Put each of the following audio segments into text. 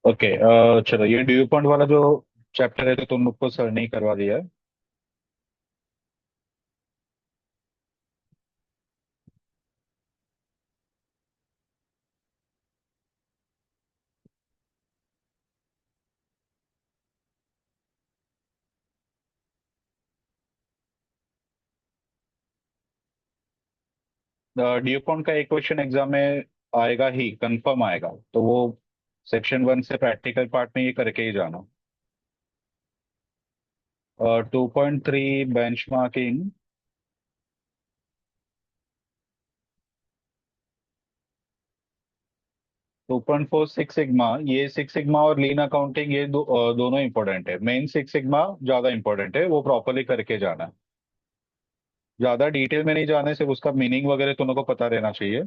Okay. चलो, ये due point वाला जो चैप्टर है तो तुम लोग को सर ने ही करवा दिया है। ड्यू पॉइंट का एक क्वेश्चन एग्जाम में आएगा ही, कंफर्म आएगा, तो वो सेक्शन 1 से प्रैक्टिकल पार्ट में ये करके ही जाना। 2.3 बेंचमार्किंग। 2.4 six sigma. ये सिक्स सिग्मा और लीन अकाउंटिंग, ये दोनों इंपॉर्टेंट है। मेन सिक्स सिग्मा ज्यादा इंपॉर्टेंट है, वो प्रॉपरली करके जाना है। ज्यादा डिटेल में नहीं जाने, सिर्फ उसका मीनिंग वगैरह तुमको पता रहना चाहिए।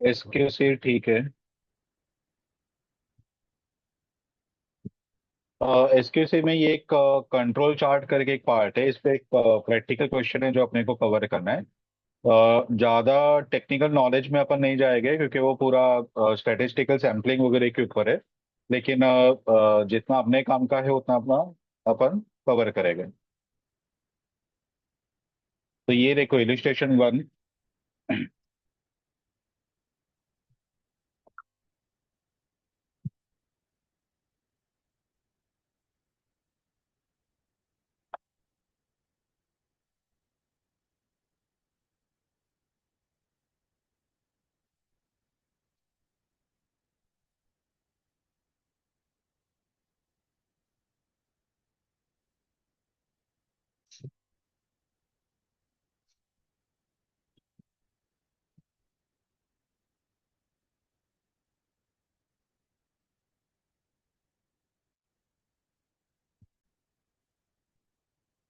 इसके से ठीक है। एसक्यूसी में ये एक कंट्रोल चार्ट करके एक पार्ट है, इस पे एक प्रैक्टिकल क्वेश्चन है जो अपने को कवर करना है। ज्यादा टेक्निकल नॉलेज में अपन नहीं जाएंगे क्योंकि वो पूरा स्टैटिस्टिकल सैम्पलिंग वगैरह के ऊपर है। लेकिन जितना अपने काम का है उतना अपना अपन कवर करेंगे। तो ये देखो इलिस्ट्रेशन 1।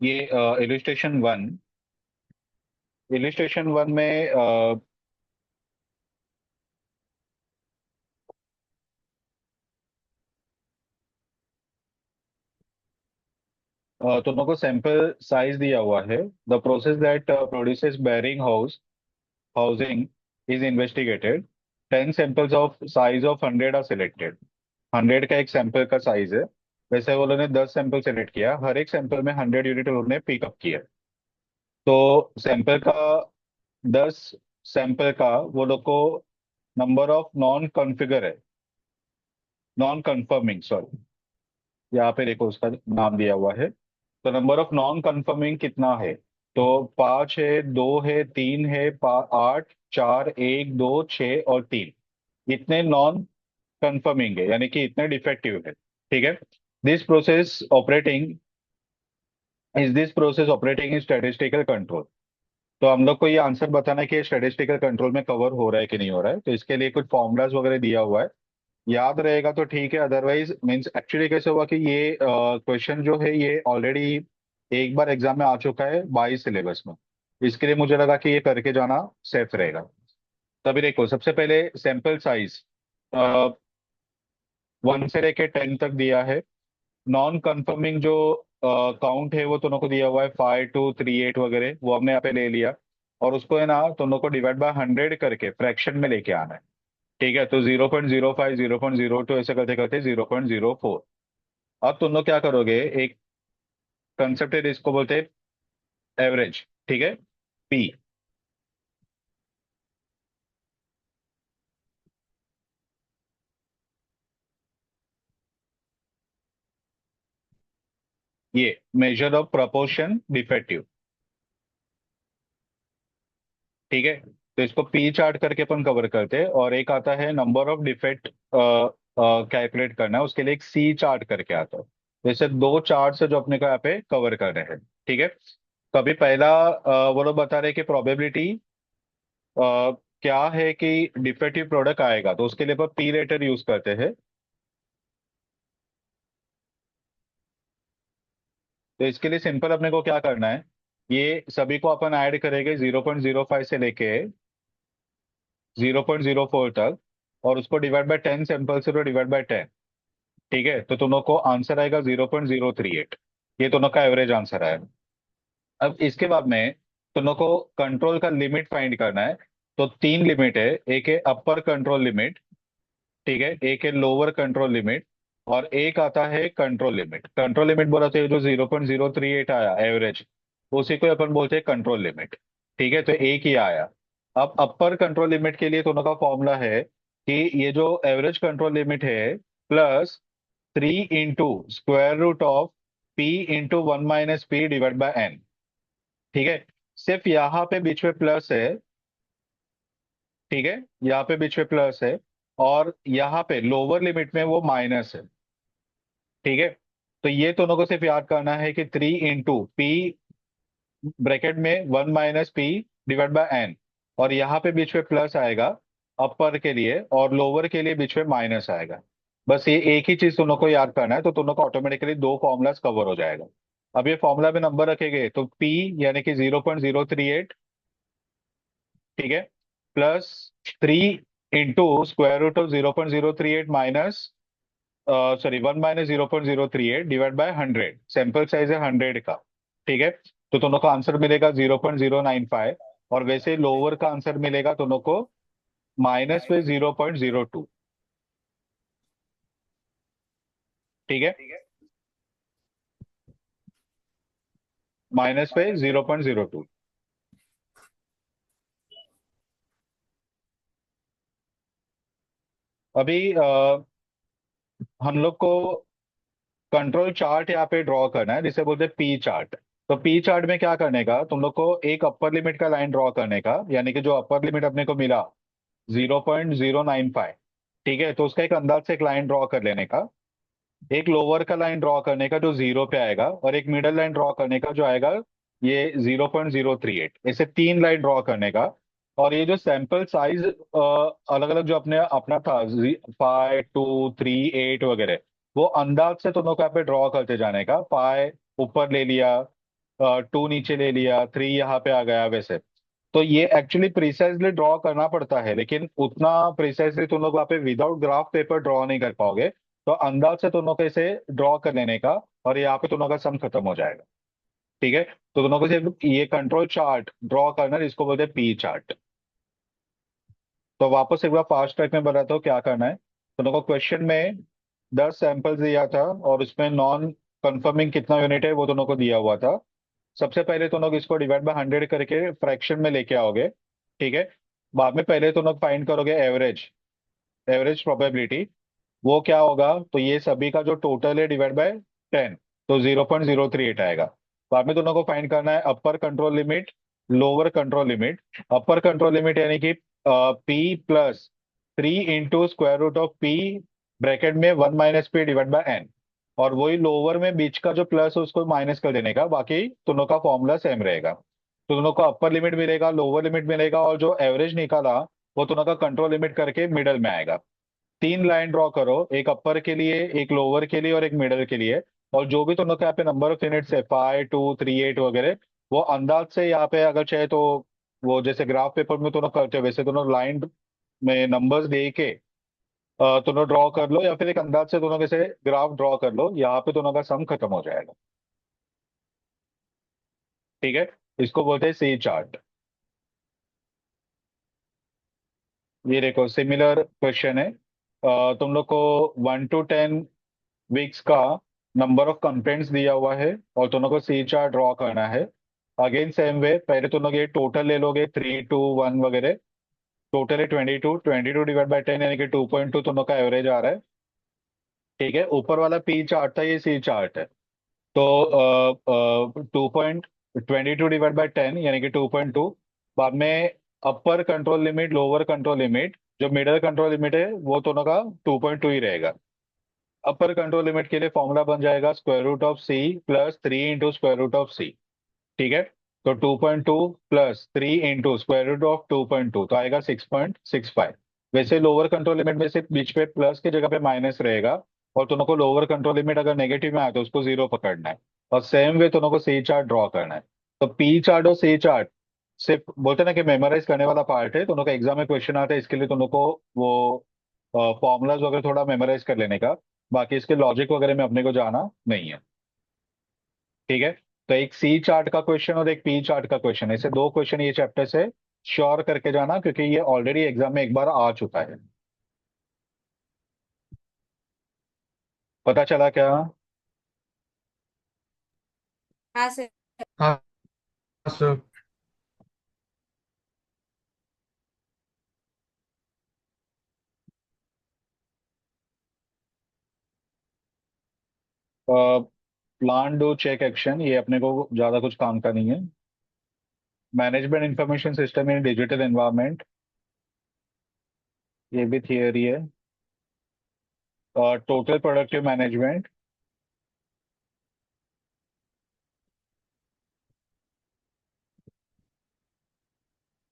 ये इलिस्ट्रेशन 1। इलिस्ट्रेशन 1 में तुम लोग को सैंपल साइज दिया हुआ है। The process that produces bearing housing is investigated. 10 samples of size of 100 are selected. 100 का एक सैंपल का साइज है। वैसे वो लोगों ने 10 सैंपल सेलेक्ट किया, हर एक सैंपल में 100 यूनिट उन्होंने पिकअप किया। तो सैंपल का 10 सैंपल का वो लोग को नंबर ऑफ नॉन कॉन्फ़िगर है, नॉन कंफर्मिंग सॉरी। यहाँ पे देखो उसका नाम दिया हुआ है। तो नंबर ऑफ नॉन कंफर्मिंग कितना है? तो 5 है, 2 है, 3 है, 8, 4, 1, 2, 6 और 3। इतने नॉन कंफर्मिंग है, यानी कि इतने डिफेक्टिव है। ठीक है। This process operating this process operating in statistical control. तो हम लोग को ये आंसर बताना है कि स्टैटिस्टिकल कंट्रोल में कवर हो रहा है कि नहीं हो रहा है, तो इसके लिए कुछ फॉर्मूलाज वगैरह दिया हुआ है। याद रहेगा तो ठीक है, अदरवाइज मीन्स एक्चुअली कैसे हुआ कि ये क्वेश्चन जो है ये ऑलरेडी एक बार एग्जाम में आ चुका है 22 सिलेबस में। इसके लिए मुझे लगा कि ये करके जाना सेफ रहेगा। तभी देखो, सबसे पहले सैंपल साइज 1 से लेके 10 तक दिया है। नॉन कंफर्मिंग जो काउंट है वो दोनों को दिया हुआ है, 5238 वगैरह, वो हमने यहाँ पे ले लिया। और उसको है ना दोनों को डिवाइड बाय 100 करके फ्रैक्शन में लेके आना है। ठीक है, तो 0.05, 0.02 ऐसे करते करते 0.04। अब तुम लोग क्या करोगे, एक कंसेप्ट है इसको बोलते हैं एवरेज। ठीक है। पी। ये मेजर ऑफ प्रोपोर्शन डिफेक्टिव। ठीक है। तो इसको पी चार्ट करके अपन कवर करते हैं, और एक आता है नंबर ऑफ डिफेक्ट कैलकुलेट करना है, उसके लिए एक सी चार्ट करके आता है। जैसे दो चार्ट है जो अपने को यहाँ पे कवर कर रहे हैं। ठीक है। तो अभी पहला वो लोग बता रहे हैं कि प्रोबेबिलिटी क्या है कि डिफेक्टिव प्रोडक्ट आएगा, तो उसके लिए अपन पी रेटर यूज करते हैं। तो इसके लिए सिंपल अपने को क्या करना है, ये सभी को अपन ऐड करेंगे 0.05 से लेके 0.04 तक, और उसको डिवाइड बाय 10 सैंपल से तो डिवाइड बाय 10। ठीक है, तो दोनों को आंसर आएगा 0.038। ये दोनों का एवरेज आंसर आया। अब इसके बाद में दोनों को कंट्रोल का लिमिट फाइंड करना है। तो तीन लिमिट है, एक है अपर कंट्रोल लिमिट, ठीक है, एक है लोअर कंट्रोल लिमिट, और एक आता है कंट्रोल लिमिट। कंट्रोल लिमिट बोला तो ये जो 0.038 आया एवरेज, उसी को अपन बोलते हैं कंट्रोल लिमिट। ठीक है, तो एक ही आया। अब अपर कंट्रोल लिमिट के लिए दोनों का फॉर्मूला है कि ये जो एवरेज कंट्रोल लिमिट है plus 3 into square root of P into 1 - P divide by N। ठीक है, सिर्फ यहाँ पे बीच में प्लस है। ठीक है, यहाँ पे बीच में प्लस है, और यहाँ पे लोअर लिमिट में वो माइनस है। ठीक है, तो ये दोनों को सिर्फ याद करना है कि 3 into P ब्रैकेट में 1 - P डिवाइड बाय N, और यहाँ पे बीच में प्लस आएगा अपर के लिए, और लोअर के लिए बीच में माइनस आएगा। बस ये एक ही चीज दोनों को याद करना है, तो दोनों को ऑटोमेटिकली दो फॉर्मूलाज कवर हो जाएगा। अब ये फॉर्मूला में नंबर रखेंगे तो P यानी कि 0.038, ठीक है, plus 3 into square root of 0.038 minus, sorry 1 - 0.038 divide by 100। Sample size है 100 का। ठीक है, तो दोनों का आंसर मिलेगा 0.095, और वैसे लोअर का आंसर मिलेगा दोनों को माइनस पे 0.02। ठीक है, माइनस पे 0.02। अभी हम लोग को कंट्रोल चार्ट यहाँ पे ड्रॉ करना है, जिसे बोलते हैं पी चार्ट। तो पी चार्ट में क्या करने का, तुम लोग को एक अपर लिमिट का लाइन ड्रॉ करने का, यानी कि जो अपर लिमिट अपने को मिला 0.095। ठीक है, तो उसका एक अंदाज से एक लाइन ड्रॉ कर लेने का, एक लोअर का लाइन ड्रॉ करने का जो 0 पे आएगा, और एक मिडल लाइन ड्रॉ करने का जो आएगा ये 0.038। ऐसे तीन लाइन ड्रॉ करने का। और ये जो सैंपल साइज अलग अलग जो अपने अपना था 5, 2, 3, 8 वगैरह, वो अंदाज से दोनों को यहाँ पे ड्रॉ करते जाने का। 5 ऊपर ले लिया, 2 नीचे ले लिया, 3 यहाँ पे आ गया, वैसे। तो ये एक्चुअली प्रिसाइजली ड्रॉ करना पड़ता है, लेकिन उतना प्रिसाइजली तुम लोग वहाँ पे विदाउट ग्राफ पेपर ड्रॉ नहीं कर पाओगे। तो अंदाज से दोनों को इसे ड्रॉ कर लेने का, और यहाँ पे दोनों का सम खत्म हो जाएगा। ठीक है, तो दोनों को सिर्फ ये कंट्रोल चार्ट ड्रॉ करना है, जिसको बोलते हैं पी चार्ट। तो वापस एक बार फास्ट ट्रैक में बताता हूँ क्या करना है। दोनों को क्वेश्चन में 10 सैंपल्स दिया था, और उसमें नॉन कंफर्मिंग कितना यूनिट है वो दोनों को दिया हुआ था। सबसे पहले तो लोग इसको डिवाइड बाय 100 करके फ्रैक्शन में लेके आओगे। ठीक है, बाद में पहले तो लोग फाइंड करोगे एवरेज, एवरेज प्रोबेबिलिटी। वो क्या होगा, तो ये सभी का जो टोटल है डिवाइड बाय 10, तो 0.038 आएगा। बाद में दोनों को फाइंड करना है upper control limit, lower control limit. Upper control limit यानी कि P plus 3 into square root of P bracket में 1 - P डिवाइड बाय N, और वही लोअर में बीच का जो प्लस है उसको माइनस कर देने का, बाकी दोनों का फॉर्मूला सेम रहेगा। तो दोनों को अपर लिमिट मिलेगा, लोअर लिमिट मिलेगा, और जो एवरेज निकाला वो दोनों का कंट्रोल लिमिट करके मिडल में आएगा। तीन लाइन ड्रॉ करो, एक अपर के लिए, एक लोअर के लिए, और एक मिडल के लिए। और जो भी दोनों के यहाँ पे नंबर ऑफ यूनिट्स है 5, 2, 3, 8 वगैरह, वो अंदाज से यहाँ पे अगर चाहे तो वो जैसे ग्राफ पेपर में दोनों करते हो वैसे दोनों लाइन में नंबर्स दे के दोनों ड्रॉ कर लो, या फिर एक अंदाज से दोनों के से ग्राफ ड्रॉ कर लो, यहाँ पे दोनों का सम खत्म हो जाएगा। ठीक है, इसको बोलते हैं सी चार्ट। ये देखो सिमिलर क्वेश्चन है। तुम लोग को 1 to 10 वीक्स का नंबर ऑफ कंप्लेंट्स दिया हुआ है, और दोनों को सी चार्ट ड्रॉ करना है। अगेन सेम वे, पहले तुम लोग ये टोटल ले लोगे 3, 2, 1 वगैरह। टोटल है 22 डिवाइड बाई 10 यानी कि 2.2 दोनों का एवरेज आ रहा है। ठीक है, ऊपर वाला पी चार्ट था, ये सी चार्ट है। तो 2.22 डिवाइड बाई 10 यानी कि 2.2। बाद में अपर control limit, lower control limit, जो मिडल कंट्रोल लिमिट है वो दोनों का 2.2 ही रहेगा। अपर कंट्रोल लिमिट के लिए फॉर्मूला बन जाएगा √C plus 3 into square root of C। ठीक है, तो 2.2 plus 3 into square root of 2.2, तो आएगा 6.65। वैसे लोअर कंट्रोल लिमिट में से बीच पे प्लस की जगह पे माइनस रहेगा, और दोनों को लोअर कंट्रोल लिमिट अगर नेगेटिव में आए तो उसको 0 पकड़ना है। और सेम वे दोनों को सी चार्ट ड्रॉ करना है। तो पी चार्ट और सी चार्ट सिर्फ बोलते ना कि मेमोराइज करने वाला पार्ट है, दोनों का एग्जाम में क्वेश्चन आता है, इसके लिए दोनों को वो फॉर्मूलाज वगैरह थोड़ा मेमोराइज कर लेने का। बाकी इसके लॉजिक वगैरह में अपने को जाना नहीं है। ठीक है। तो एक सी चार्ट का क्वेश्चन और एक पी चार्ट का क्वेश्चन, ऐसे दो क्वेश्चन ये चैप्टर से श्योर करके जाना, क्योंकि ये ऑलरेडी एग्जाम में एक बार आ चुका है। पता चला क्या? हाँ सर। हाँ sir. Plan do check action, ये अपने को ज्यादा कुछ काम का नहीं है। Management information system in digital environment, ये भी थियरी है। Total productive management,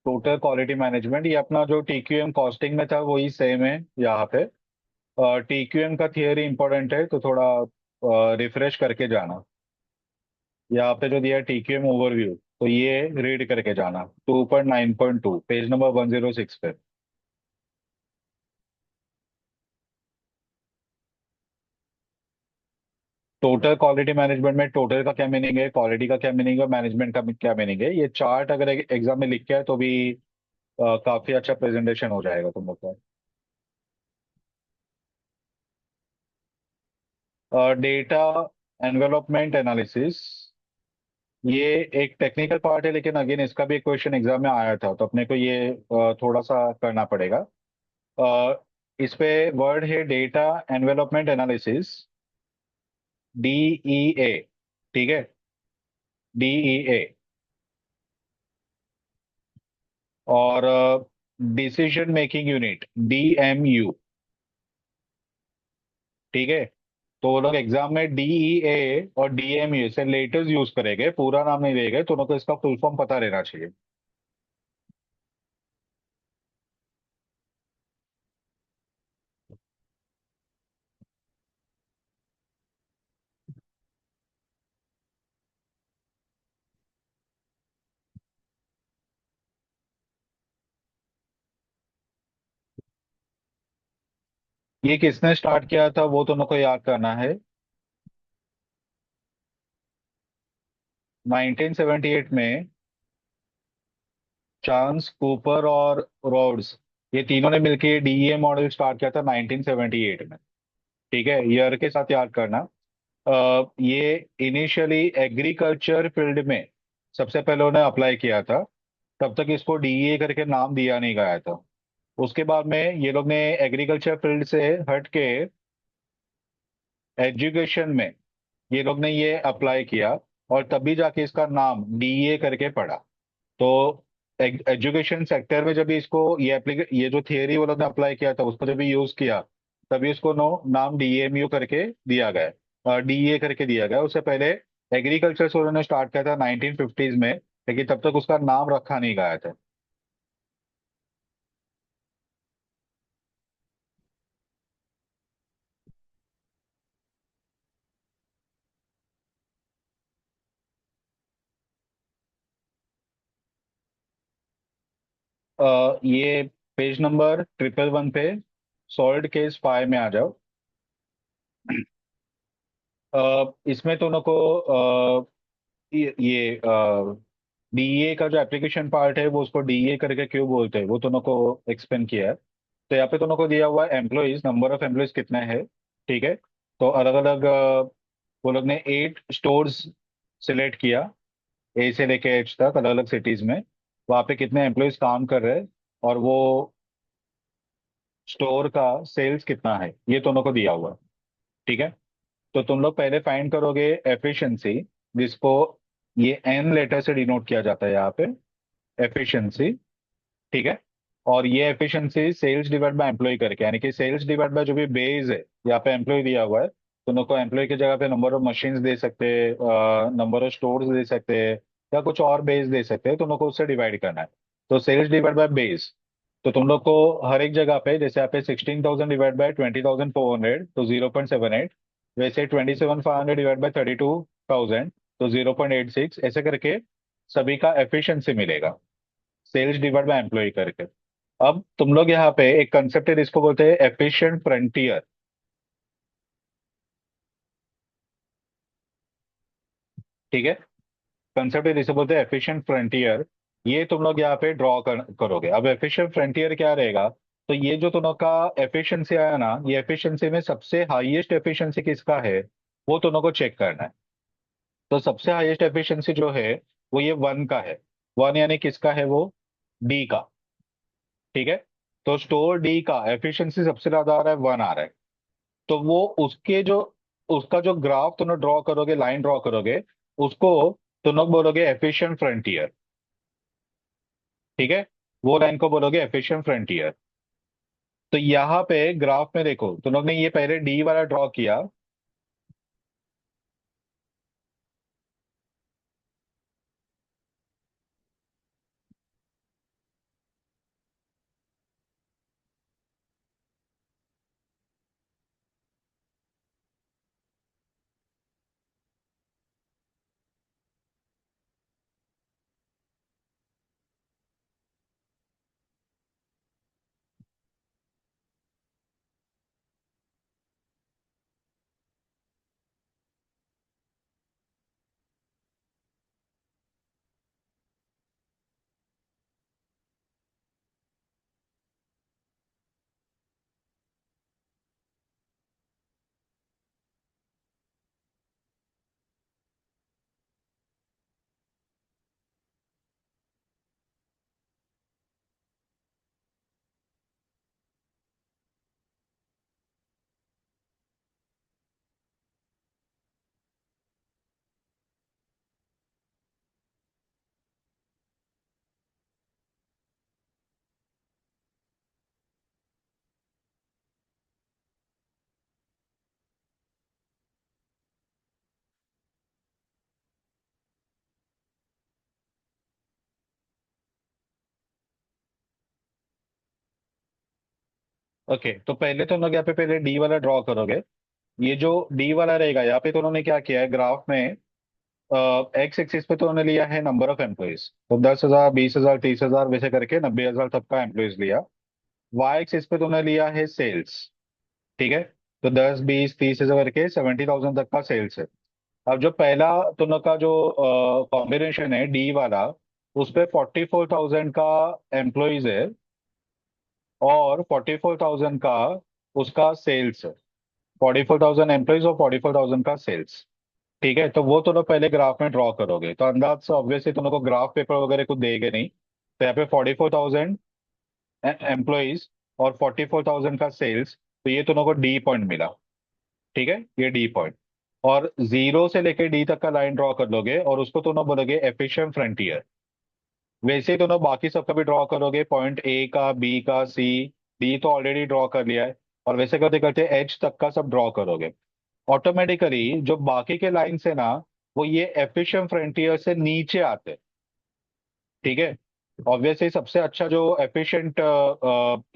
total quality management, ये अपना जो टीक्यूएम कॉस्टिंग में था वही सेम है यहाँ पे। टीक्यूएम का थियरी इंपॉर्टेंट है, तो थोड़ा रिफ्रेश करके जाना। यहाँ पे जो दिया है टीक्यूएम ओवरव्यू, तो ये रीड करके जाना 2.9.2 पेज नंबर 106 पे। टोटल क्वालिटी मैनेजमेंट में टोटल का क्या मीनिंग है, क्वालिटी का क्या मीनिंग है, मैनेजमेंट का क्या मीनिंग है, ये चार्ट अगर एग्जाम में लिख के है तो भी काफी अच्छा प्रेजेंटेशन हो जाएगा तुम लोग का। डेटा एनवेलपमेंट एनालिसिस, ये एक टेक्निकल पार्ट है, लेकिन अगेन इसका भी एक क्वेश्चन एग्जाम में आया था, तो अपने को ये थोड़ा सा करना पड़ेगा। इस पे वर्ड है डेटा एनवेलपमेंट एनालिसिस, DEA। ठीक है, DEA। और डिसीजन मेकिंग यूनिट, DMU। ठीक है। तो वो लोग एग्जाम में DEA और DMU से लेटर्स यूज करेंगे, पूरा नाम नहीं देंगे, तो उनको इसका फुल फॉर्म पता रहना चाहिए। ये किसने स्टार्ट किया था वो तुमको याद करना है। 1978 में चांस कूपर और रोड्स, ये तीनों ने मिलकर DEA मॉडल स्टार्ट किया था 1978 में। ठीक है, ईयर के साथ याद करना। ये इनिशियली एग्रीकल्चर फील्ड में सबसे पहले उन्होंने अप्लाई किया था, तब तक इसको DEA करके नाम दिया नहीं गया था। उसके बाद में ये लोग ने एग्रीकल्चर फील्ड से हट के एजुकेशन में ये लोग ने ये अप्लाई किया, और तभी जाके इसका नाम DEA करके पड़ा। तो एजुकेशन सेक्टर में जब भी इसको ये जो थियरी वो लोग ने अप्लाई किया था उसको जब भी यूज किया, तभी इसको नो नाम DMU करके दिया गया, DEA करके दिया गया। उससे पहले एग्रीकल्चर से उन्होंने स्टार्ट किया था 1950s में, लेकिन तब तक उसका नाम रखा नहीं गया था। ये पेज नंबर 111 पे सॉल्ड केस 5 में आ जाओ। इसमें तो उनको ये DEA का जो एप्लीकेशन पार्ट है वो उसको DEA करके क्यों बोलते हैं वो दोनों को एक्सप्लेन किया है। तो यहाँ पे दोनों को दिया हुआ है एम्प्लॉइज, नंबर ऑफ एम्प्लॉइज कितना है। ठीक है। तो अलग अलग वो लोग ने 8 स्टोर्स सिलेक्ट किया, A से लेके H तक अलग अलग सिटीज में, वहाँ पे कितने एम्प्लॉइज काम कर रहे हैं, और वो स्टोर का सेल्स कितना है, ये दोनों को दिया हुआ है। ठीक है। तो तुम लोग पहले फाइंड करोगे एफिशिएंसी, जिसको ये N लेटर से डिनोट किया जाता है यहाँ पे, एफिशिएंसी। ठीक है। और ये efficiency sales divide by employ करके, यानी कि सेल्स डिवाइड बाय जो भी बेस है, यहाँ पे एम्प्लॉय दिया हुआ है, तो उनको एम्प्लॉय की जगह पे नंबर ऑफ मशीन्स दे सकते हैं, नंबर ऑफ स्टोर्स दे सकते हैं, या कुछ और बेस दे सकते हैं, तो उनको उससे डिवाइड करना है। तो सेल्स डिवाइड बाय बेस, तो तुम लोग को हर एक जगह पे, जैसे यहाँ पे 16,000 डिवाइड बाय 20,400 तो 0.78, वैसे 27,500 डिवाइड बाय 32,000 तो 0.86, ऐसे करके सभी का एफिशिएंसी मिलेगा। सेल्स डिवाइड बाय एम्प्लॉय करके। अब तुम लोग यहाँ पे एक कंसेप्ट है, इसको बोलते हैं एफिशिएंट फ्रंटियर। ठीक है, कंसेप्ट है जिसे बोलते हैं एफिशिएंट फ्रंटियर। ये तुम लोग यहाँ पे करोगे। अब एफिशिएंट फ्रंटियर क्या रहेगा? तो ये जो तुम लोग का एफिशिएंसी आया ना, ये एफिशिएंसी में सबसे हाईएस्ट एफिशिएंसी किसका है, वो तुम लोग को चेक करना है। तो सबसे हाईएस्ट एफिशिएंसी जो है वो ये वन का है। वन यानी किसका है वो? डी का। ठीक है, तो स्टोर डी का एफिशिएंसी सबसे ज्यादा आ रहा है, वन आ रहा है। तो वो उसके जो उसका जो ग्राफ तुम लोग ड्रॉ करोगे, लाइन ड्रॉ करोगे, उसको तुम लोग बोलोगे एफिशिएंट फ्रंटियर। ठीक है, वो लाइन को बोलोगे एफिशिएंट फ्रंटियर। तो यहाँ पे ग्राफ में देखो, तुम लोग ने ये पहले डी वाला ड्रॉ किया। ओके, तो पहले तुम लोग यहाँ पे पहले डी वाला ड्रॉ करोगे। ये जो डी वाला रहेगा, यहाँ पे तो उन्होंने क्या किया है ग्राफ में, एक्स एक्सिस पे तो उन्होंने लिया है नंबर ऑफ एम्प्लॉयज, तो 10,000, 20,000, 30,000 वैसे करके 90,000 तक का एम्प्लॉयज लिया। वाई एक्सिस पे तो उन्होंने लिया है सेल्स। ठीक है, तो 10, 20, 30 करके 70,000 तक का सेल्स है। अब जो पहला तुम लोग का जो कॉम्बिनेशन है डी वाला, उस पे 44,000 का एम्प्लॉयज है, और 44,000 का उसका सेल्स है। 44,000 एम्प्लॉयज और 44,000 का सेल्स। ठीक है, तो वो तुम लोग पहले ग्राफ में ड्रॉ करोगे, तो अंदाज से ऑब्वियसली तुम लोग को ग्राफ पेपर वगैरह कुछ देगे नहीं। तो यहाँ पे 44,000 एम्प्लॉयज और 44,000 का सेल्स, तो ये तुम लोग को डी पॉइंट मिला। ठीक है, ये डी पॉइंट। और जीरो से लेके डी तक का लाइन ड्रॉ कर लोगे, और उसको तुम लोग बोलोगे एफिशिएंट फ्रंटियर। वैसे ही दोनों बाकी सबका भी ड्रॉ करोगे, पॉइंट ए का, बी का, सी, डी तो ऑलरेडी ड्रॉ कर लिया है। और वैसे करते करते एच तक का सब ड्रॉ करोगे। ऑटोमेटिकली जो बाकी के लाइंस है ना, वो ये एफिशिएंट फ्रंटियर से नीचे आते हैं। ठीक है, ऑब्वियसली सबसे अच्छा जो एफिशिएंट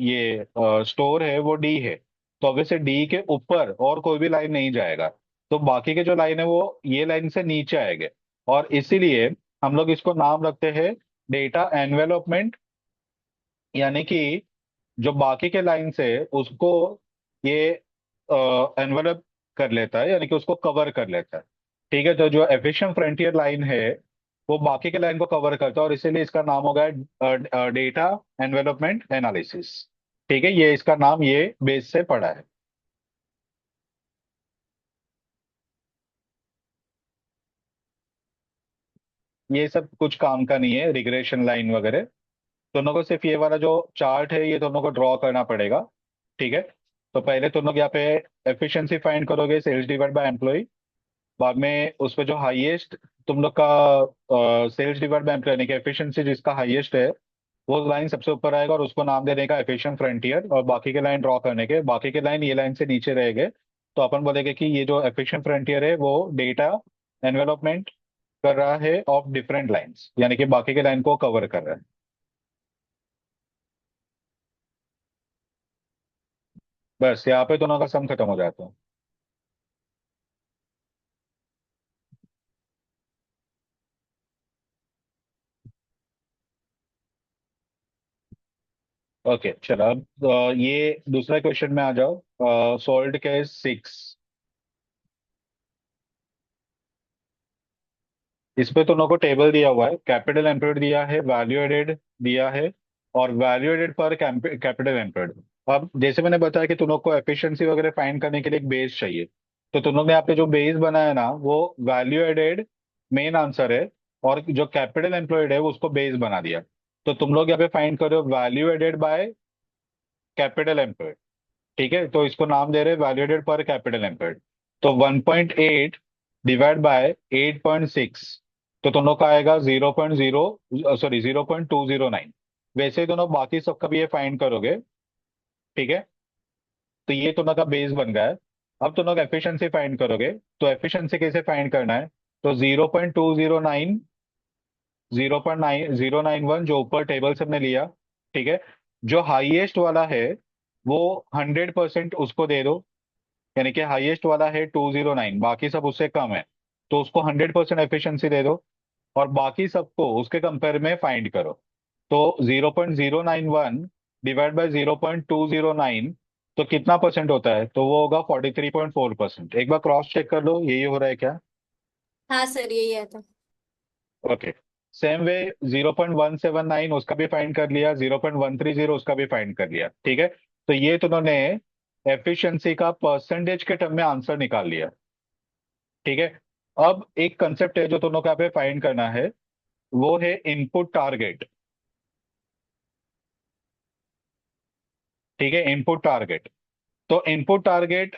ये स्टोर है वो डी है। तो ऑब्वियसली डी के ऊपर और कोई भी लाइन नहीं जाएगा। तो बाकी के जो लाइन है वो ये लाइन से नीचे आएंगे। और इसीलिए हम लोग इसको नाम रखते हैं डेटा एनवेलपमेंट। यानी कि जो बाकी के लाइन से उसको ये एनवेलप कर लेता है, यानी कि उसको कवर कर लेता है। ठीक है, तो जो एफिशिएंट फ्रंटियर लाइन है वो बाकी के लाइन को कवर करता है, और इसीलिए इसका नाम हो गया डेटा एनवेलपमेंट एनालिसिस। ठीक है, ये इसका नाम ये बेस से पड़ा है। ये सब कुछ काम का नहीं है, रिग्रेशन लाइन वगैरह। दोनों को सिर्फ ये वाला जो चार्ट है ये दोनों को ड्रॉ करना पड़ेगा। ठीक है, तो पहले तुम लोग यहाँ पे एफिशिएंसी फाइंड करोगे, सेल्स डिवाइड बाय एम्प्लॉय। बाद में उस पे जो हाईएस्ट तुम लोग का सेल्स डिवाइड बाय एम्प्लॉय यानी कि एफिशिएंसी जिसका हाईएस्ट है, वो लाइन सबसे ऊपर आएगा, और उसको नाम देने का एफिशिएंट फ्रंटियर। और बाकी के लाइन ड्रॉ करने के, बाकी के लाइन ये लाइन से नीचे रहेंगे। तो अपन बोलेंगे कि ये जो एफिशिएंट फ्रंटियर है वो डेटा एनवेलपमेंट कर रहा है ऑफ डिफरेंट लाइंस, यानी कि बाकी के लाइन को कवर कर रहा है। बस यहाँ पे दोनों का सम खत्म हो जाता है। ओके चलो अब ये दूसरा क्वेश्चन में आ जाओ। Solved case 6। इस पे तुम लोग को टेबल दिया हुआ है, कैपिटल एम्प्लॉयड दिया है, वैल्यू एडेड दिया है, और वैल्यू एडेड पर कैपिटल एम्प्लॉयड। अब जैसे मैंने बताया कि तुम लोग को एफिशिएंसी वगैरह फाइंड करने के लिए एक बेस चाहिए, तो तुम लोग ने यहाँ पे जो बेस बनाया ना वो वैल्यू एडेड मेन आंसर है, और जो कैपिटल एम्प्लॉयड है उसको बेस बना दिया। तो तुम लोग यहाँ पे फाइंड करो value added by capital employed. ठीक है, तो इसको नाम दे रहे वैल्यूएटेड पर कैपिटल एम्प्लॉयड। तो 1.8 डिवाइड बाय 8.6, तो दोनों का आएगा 0.0, सॉरी 0.209। वैसे ही दोनों बाकी सबका भी ये फाइंड करोगे। ठीक है, तो ये दोनों का बेस बन गया है। अब दोनों का एफिशिएंसी फाइंड करोगे, तो एफिशिएंसी कैसे फाइंड करना है? तो 0.209, 0.9091 जो ऊपर टेबल से हमने लिया। ठीक है, जो हाईएस्ट वाला है वो 100% उसको दे दो, यानी कि हाईएस्ट वाला है 209, बाकी सब उससे कम है, तो उसको 100% एफिशिएंसी दे दो, और बाकी सबको उसके कंपेयर में फाइंड करो। तो 0.091 डिवाइड बाय 0.209, तो कितना परसेंट होता है? तो वो होगा 43.4%। एक बार क्रॉस चेक कर लो यही हो रहा है क्या। हाँ सर, यही आता। ओके, सेम वे 0.179 उसका भी फाइंड कर लिया, 0.130 उसका भी फाइंड कर लिया। ठीक है, तो ये तो उन्होंने एफिशिएंसी का परसेंटेज के टर्म में आंसर निकाल लिया। ठीक है, अब एक कंसेप्ट है जो दोनों को यहाँ पे फाइंड करना है, वो है इनपुट टारगेट। ठीक है, इनपुट टारगेट। तो इनपुट टारगेट,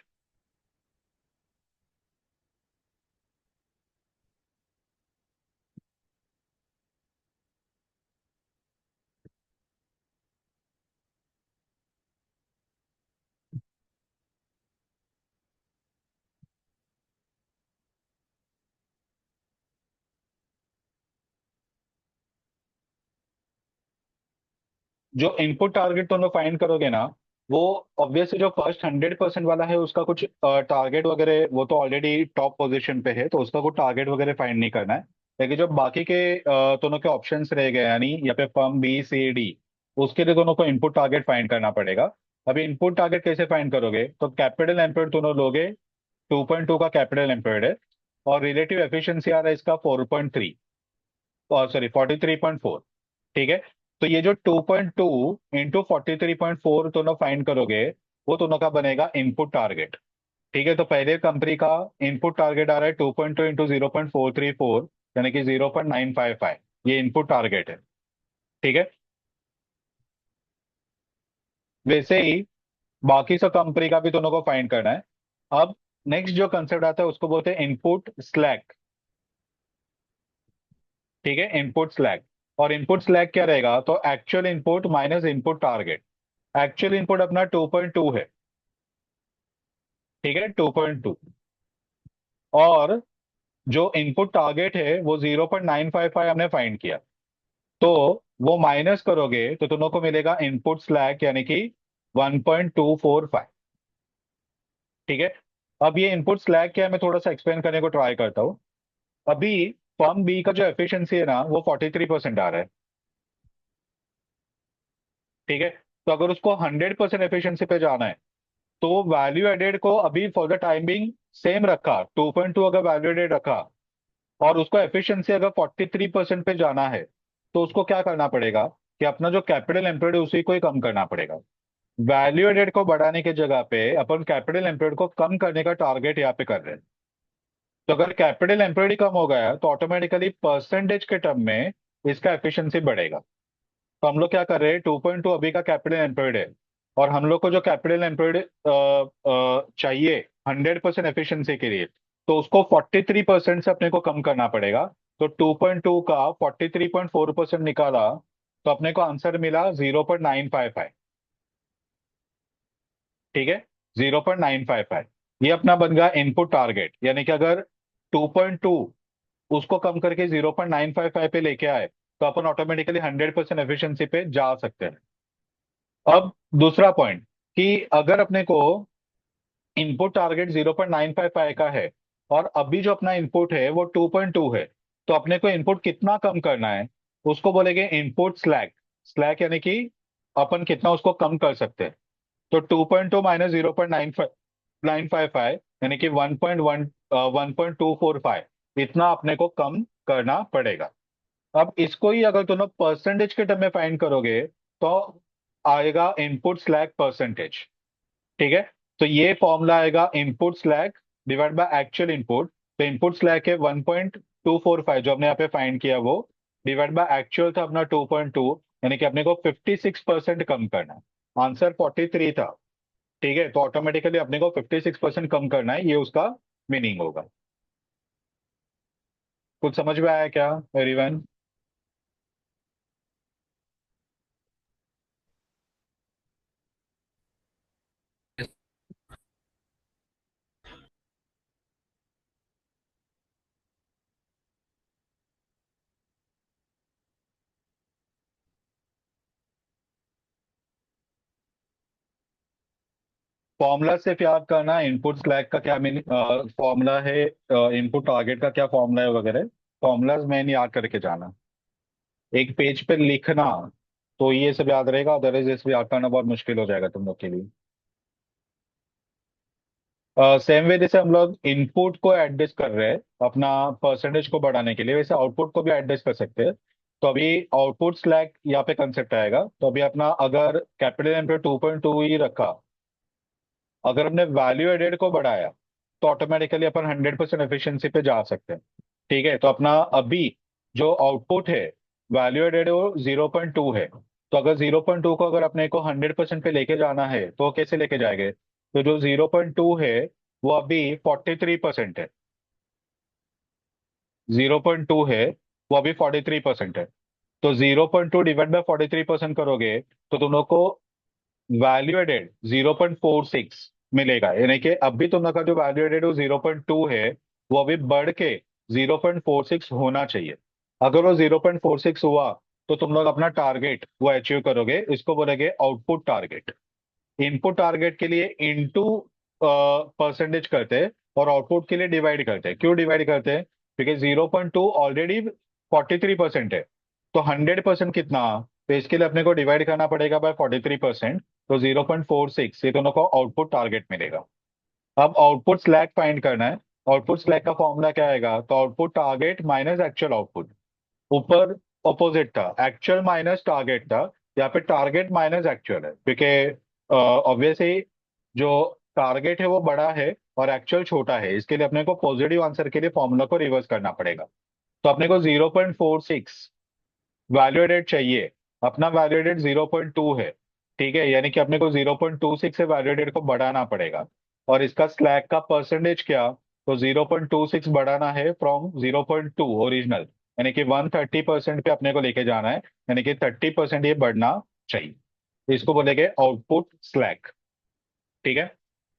जो इनपुट टारगेट दोनों फाइंड करोगे ना, वो ऑब्वियसली जो फर्स्ट 100% वाला है उसका कुछ टारगेट वगैरह वो तो ऑलरेडी टॉप पोजीशन पे है, तो उसका कुछ टारगेट वगैरह फाइंड नहीं करना है। लेकिन जो बाकी के दोनों के ऑप्शंस रह गए, यानी यहाँ पे फर्म बी सी डी, उसके लिए दोनों को इनपुट टारगेट फाइंड करना पड़ेगा। अभी इनपुट टारगेट कैसे फाइंड करोगे? तो कैपिटल एम्प्लॉयड दोनों लोगे, 2.2 का कैपिटल एम्प्लॉयड है, और रिलेटिव एफिशिएंसी आ रहा है इसका 4.3, और सॉरी 43.4। ठीक है, तो ये जो 2.2 इंटू 43.4 दोनों फाइंड करोगे, वो दोनों का बनेगा इनपुट टारगेट। ठीक है, तो पहले कंपनी का इनपुट टारगेट आ रहा है 2.2 इंटू 0.434, यानी कि 0.955, ये इनपुट टारगेट है। ठीक है, वैसे ही बाकी सब कंपनी का भी दोनों को फाइंड करना है। अब नेक्स्ट जो कंसेप्ट आता है उसको बोलते हैं इनपुट स्लैक। ठीक है, इनपुट स्लैक। और इनपुट स्लैक क्या रहेगा? तो actual input minus input target. Actual input अपना 2.2 है। ठीक है, 2.2, और जो इनपुट टारगेट है वो 0.955 हमने फाइंड किया, तो वो माइनस करोगे तो दोनों को मिलेगा इनपुट स्लैक, यानी कि 1.245। ठीक है, अब ये इनपुट स्लैक क्या है मैं थोड़ा सा एक्सप्लेन करने को ट्राई करता हूँ। अभी फर्म बी का जो एफिशिएंसी है ना वो 43% आ रहा है। ठीक है, तो अगर उसको 100% एफिशिएंसी पे जाना है, तो वैल्यू एडेड को अभी for the time being same रखा, 2.2 अगर वैल्यू एडेड रखा, और उसको एफिशिएंसी अगर 43% पे जाना है, तो उसको क्या करना पड़ेगा कि अपना जो कैपिटल एम्प्लॉयड है उसी को ही कम करना पड़ेगा। वैल्यू एडेड को बढ़ाने की जगह पे अपन कैपिटल एम्प्लॉयड को कम करने का टारगेट यहाँ पे कर रहे हैं। तो अगर कैपिटल एम्प्लॉयड ही कम हो गया तो ऑटोमेटिकली परसेंटेज के टर्म में इसका एफिशिएंसी बढ़ेगा। तो हम लोग क्या कर रहे हैं, 2.2 अभी का कैपिटल एम्प्लॉयड है, और हम लोग को जो कैपिटल एम्प्लॉयड चाहिए 100% एफिशिएंसी के लिए, तो उसको 43% से अपने को कम करना पड़ेगा। तो 2.2 का 43.4% निकाला, तो अपने को आंसर मिला 0.955। ठीक है, 0.955, ये अपना बन गया इनपुट टारगेट, यानी कि अगर 2.2 उसको कम करके 0.955 पे लेके आए, तो अपन ऑटोमेटिकली 100% एफिशिएंसी पे जा सकते हैं। अब दूसरा पॉइंट, कि अगर अपने को इनपुट टारगेट 0.955 का है, और अभी जो अपना इनपुट है वो 2.2 है, तो अपने को इनपुट कितना कम करना है उसको बोलेंगे इनपुट स्लैक। स्लैक यानी कि अपन कितना उसको कम कर सकते हैं। तो 2.2 माइनस 0.955 यानी कि 1.245 इतना अपने को कम करना पड़ेगा। अब इसको ही अगर तुम लोग परसेंटेज के टर्म में फाइंड करोगे तो आएगा इनपुट स्लैक परसेंटेज। ठीक है। तो ये फॉर्मूला आएगा input slack divide by actual input. तो इनपुट स्लैक है 1.245 जो हमने यहाँ पे फाइंड किया वो, डिवाइड बाय एक्चुअल था अपना 2.2, यानी कि अपने को 56% कम करना है। आंसर 43 था। ठीक है। तो ऑटोमेटिकली अपने को 56% कम करना है, ये उसका मीनिंग होगा। कुछ समझ में आया क्या एवरीवन? फॉर्मूला सिर्फ याद करना, इनपुट स्लैक का क्या मीनिंग फॉर्मूला है, इनपुट टारगेट का क्या फॉर्मूला है वगैरह। फॉर्मूलाज मैंने याद करके जाना, एक पेज पे लिखना, तो ये सब याद रहेगा। अदरवाइज इसमें याद करना बहुत मुश्किल हो जाएगा तुम लोग के लिए। सेम वे जैसे हम लोग इनपुट को एडजस्ट कर रहे हैं अपना परसेंटेज को बढ़ाने के लिए, वैसे आउटपुट को भी एडजस्ट कर सकते हैं। तो अभी आउटपुट स्लैक यहाँ पे कंसेप्ट आएगा। तो अभी अपना अगर कैपिटल एम पे 2.2 ही रखा, अगर हमने वैल्यू एडेड को बढ़ाया तो ऑटोमेटिकली अपन 100% एफिशिएंसी पे जा सकते हैं। ठीक है। तो अपना अभी जो आउटपुट है वैल्यू एडेड वो 0.2 है। तो अगर 0.2 को अगर अपने को 100% पे लेके जाना है तो कैसे लेके जाएंगे? तो जो 0.2 है वो अभी 43% है। 0.2 है वो अभी 43% है। तो 0.2 डिवाइड बाय 43% करोगे तो तुम लोग को वैल्यू एडेड 0.46 मिलेगा। यानी कि अभी तुम लोग का जो वैल्यू एडेड वो 0.2 है, वो अभी बढ़ के 0.46 होना चाहिए। अगर वो 0.46 हुआ तो तुम लोग अपना टारगेट वो अचीव करोगे। इसको बोलेंगे आउटपुट टारगेट। इनपुट टारगेट के लिए इनटू परसेंटेज करते हैं और आउटपुट के लिए डिवाइड करते हैं। क्यों डिवाइड करते हैं? क्योंकि 0.2 ऑलरेडी 43% है। तो 100% कितना? तो इसके लिए अपने को डिवाइड करना पड़ेगा बाय 43%। तो 0.46 ये दोनों को आउटपुट टारगेट मिलेगा। अब आउटपुट स्लैक फाइंड करना है। आउटपुट स्लैक का फॉर्मूला क्या आएगा? तो output target minus actual output. ऊपर ऑपोजिट था, एक्चुअल माइनस टारगेट था। यहाँ पे टारगेट माइनस एक्चुअल है, क्योंकि ऑब्वियसली जो टारगेट है वो बड़ा है और एक्चुअल छोटा है। इसके लिए अपने को पॉजिटिव आंसर के लिए फॉर्मूला को रिवर्स करना पड़ेगा। तो अपने को 0.46 वैल्यू एडेड चाहिए। अपना वैल्यू एडेड 0.2 है। ठीक है। यानी कि अपने को 0.26 से वैल्यू एडेड को बढ़ाना पड़ेगा। और इसका स्लैक का परसेंटेज क्या? तो 0.26 बढ़ाना है फ्रॉम 0.2 ओरिजिनल, यानी कि 130% पे अपने को लेके जाना है। यानी कि 30% ये बढ़ना चाहिए। इसको बोलेंगे आउटपुट स्लैक। ठीक है।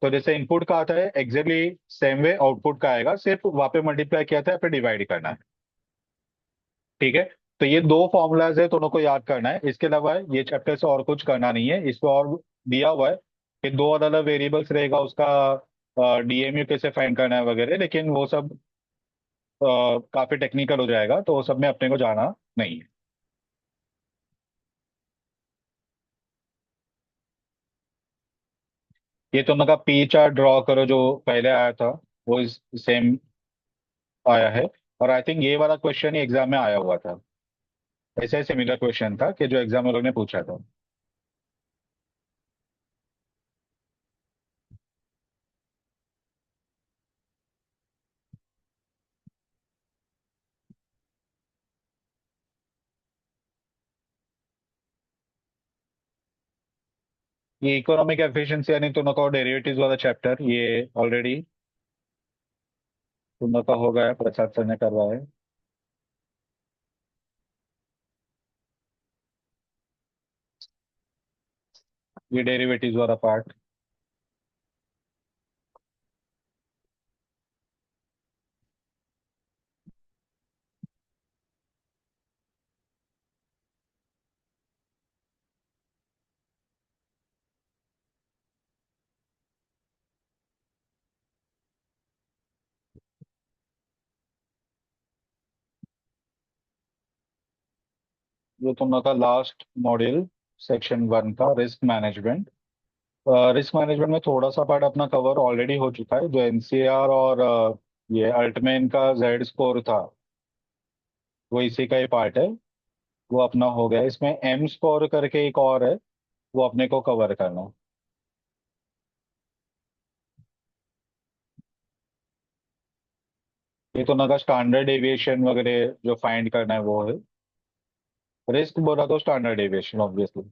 तो जैसे इनपुट का आता है एग्जैक्टली सेम वे आउटपुट का आएगा, सिर्फ वहां पे मल्टीप्लाई किया था, यहाँ पे डिवाइड करना है। ठीक है। तो ये दो फॉर्मूलाज है, दोनों को याद करना है। इसके अलावा ये चैप्टर से और कुछ करना नहीं है। इसको और दिया हुआ है कि दो अलग अलग वेरिएबल्स रहेगा, उसका डीएमयू कैसे फाइंड करना है वगैरह, लेकिन वो सब काफी टेक्निकल हो जाएगा, तो वो सब में अपने को जाना नहीं है। ये तुम लोग का पी चार्ट ड्रॉ करो जो पहले आया था, वो सेम आया है। और आई थिंक ये वाला क्वेश्चन ही एग्जाम में आया हुआ था। ऐसा ही सिमिलर क्वेश्चन था कि जो एग्जाम वालों ने पूछा था। ये इकोनॉमिक एफिशिएंसी यानी तुम लोग का डेरिवेटिव्स वाला चैप्टर, ये ऑलरेडी तुम लोग का हो गया, प्रसाद सर ने करवाया है। ये डेरिवेटिव्स वाला पार्ट। ये तुम लोग का लास्ट मॉड्यूल सेक्शन 1 का रिस्क मैनेजमेंट। रिस्क मैनेजमेंट में थोड़ा सा पार्ट अपना कवर ऑलरेडी हो चुका है, जो एनसीआर और ये अल्टमेन का जेड स्कोर था, वो इसी का ही पार्ट है। वो अपना हो गया। इसमें एम स्कोर करके एक और है, वो अपने को कवर करना है। ये तो ना का स्टैंडर्ड डेविएशन वगैरह जो फाइंड करना है वो है। रिस्क बोला तो स्टैंडर्ड डेविएशन ऑब्वियसली।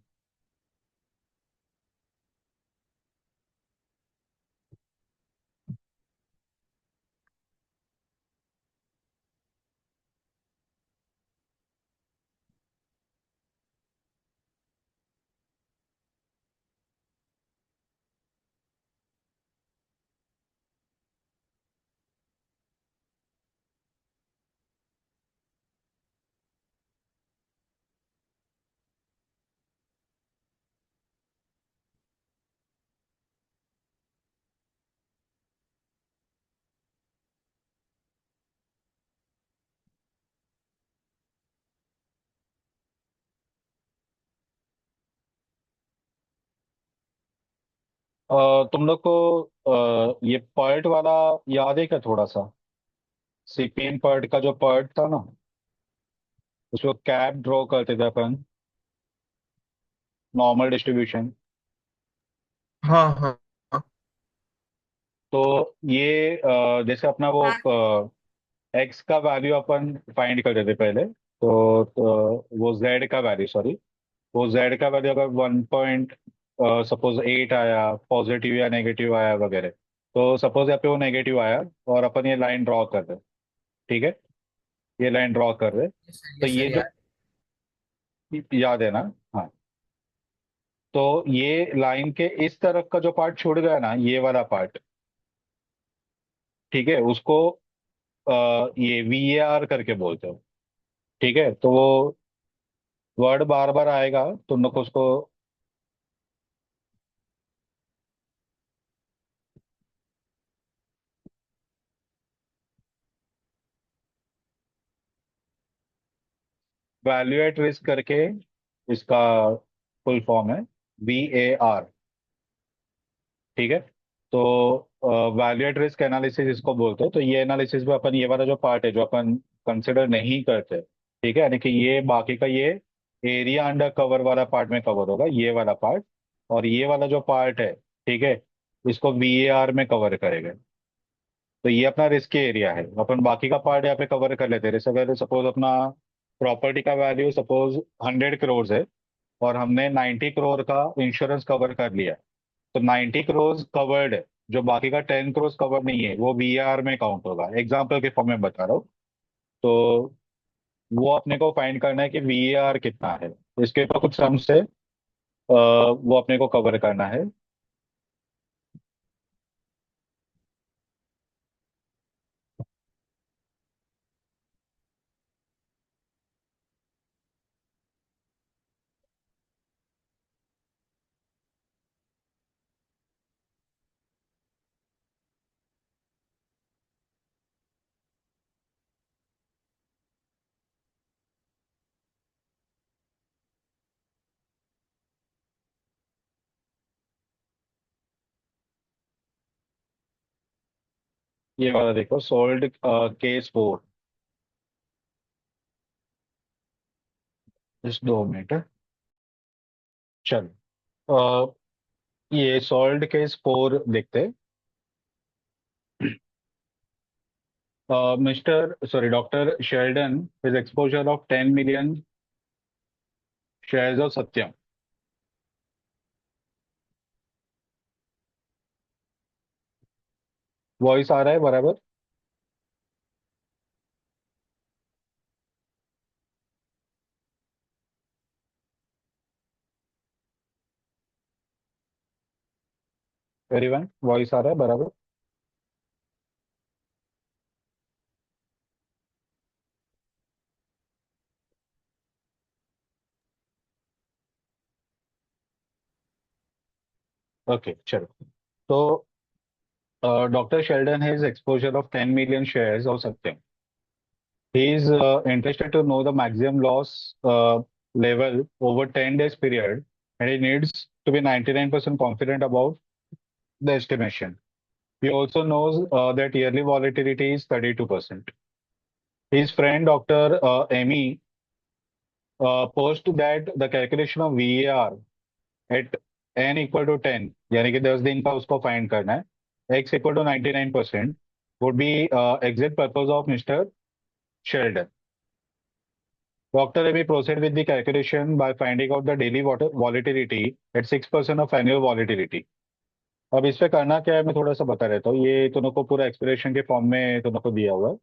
तुम लोग को ये पर्ट वाला याद है क्या थोड़ा सा? सीपीएन पर्ट का जो पर्ट था ना, उसको कैप ड्रॉ करते थे अपन, नॉर्मल डिस्ट्रीब्यूशन। हाँ हाँ हाँ। तो ये जैसे अपना वो हाँ एक्स का वैल्यू अपन फाइंड करते थे पहले, वो जेड का वैल्यू, सॉरी, वो जेड का वैल्यू अगर 1 पॉइंट सपोज 8 आया, पॉजिटिव या नेगेटिव आया वगैरह, तो सपोज यहाँ पे वो नेगेटिव आया और अपन ये लाइन ड्रॉ कर रहे, ठीक है, ये लाइन ड्रॉ कर रहे, तो ये ये सही जो है। याद है ना? हाँ। तो ये लाइन के इस तरफ का जो पार्ट छूट गया ना, ये वाला पार्ट, ठीक है, उसको ये वीएआर करके बोलते हो। ठीक है, तो वो वर्ड बार बार आएगा, तुम लोग को उसको वैल्यू एट रिस्क करके, इसका फुल फॉर्म है वीएआर। ठीक है, तो वैल्यू एट रिस्क एनालिसिस इसको बोलते हैं। तो ये एनालिसिस में अपन ये वाला जो पार्ट है जो अपन कंसिडर नहीं करते, ठीक है, यानी कि ये बाकी का ये एरिया अंडर कवर वाला पार्ट में कवर होगा, ये वाला पार्ट, और ये वाला जो पार्ट है, ठीक है, इसको वीएआर में कवर करेगा। तो ये अपना रिस्क एरिया है। अपन बाकी का पार्ट यहाँ पे कवर कर लेते हैं। जैसे अगर सपोज अपना प्रॉपर्टी का वैल्यू सपोज 100 करोड़ है, और हमने 90 करोड़ का इंश्योरेंस कवर कर लिया, तो 90 करोड़ कवर्ड है, जो बाकी का 10 करोड़ कवर नहीं है वो वीआर में काउंट होगा। एग्जाम्पल के फॉर्म में बता रहा हूँ। तो वो अपने को फाइंड करना है कि वीआर कितना है, इसके ऊपर कुछ सम्स है, वो अपने को कवर करना है। ये वाला देखो, सोल्ड केस 4। Just 2 minute. चलो, ये सॉल्व्ड केस 4 देखते। Mister sorry doctor Sheldon is exposure of 10 million shares of Satyam. Voice आ रहा है बराबर? वेरी वन, वॉइस आ रहा है बराबर? ओके, चलो। तो doctor Sheldon has exposure of 10 million shares of Satyam. He is interested to know the maximum loss level over 10 days period and he needs to be 99% confident about the estimation. He also knows that yearly volatility is 32%. His friend Dr. Amy posted that the calculation of VAR at n equal to 10, यानी कि 10 दिन का उसको find करना है, x equal to 99% would be exact purpose of Mr. Sheldon. Dr. Amy proceed with the calculation by finding out the daily water volatility at 6% of annual volatility. अब इस पे करना क्या है मैं थोड़ा सा बता देता हूँ। ये तुमको पूरा एक्सप्रेशन के फॉर्म में तुमको दिया हुआ है।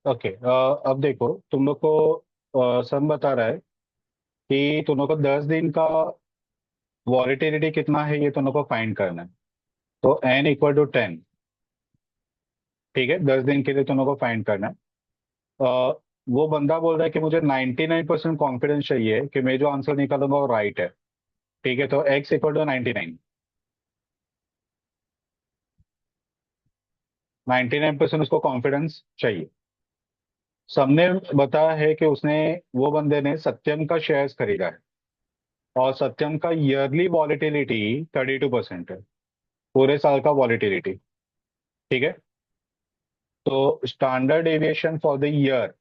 ओके, अब देखो तुम लोग को सम बता रहा है कि तुम लोग को 10 दिन का वॉलेटिलिटी कितना है ये तुम लोग को फाइंड करना है। तो n इक्वल टू 10, ठीक है, 10 दिन के लिए तुम लोग को फाइंड करना है। वो बंदा बोल रहा है कि मुझे 99% कॉन्फिडेंस चाहिए कि मैं जो आंसर निकालूंगा वो राइट है। ठीक है, तो x इक्वल टू 99, 99% उसको कॉन्फिडेंस चाहिए। सबने बताया है कि उसने, वो बंदे ने सत्यम का शेयर्स खरीदा है और सत्यम का ईयरली वॉलेटिलिटी 32% है, पूरे साल का वॉलेटिलिटी। ठीक है, तो standard deviation for the year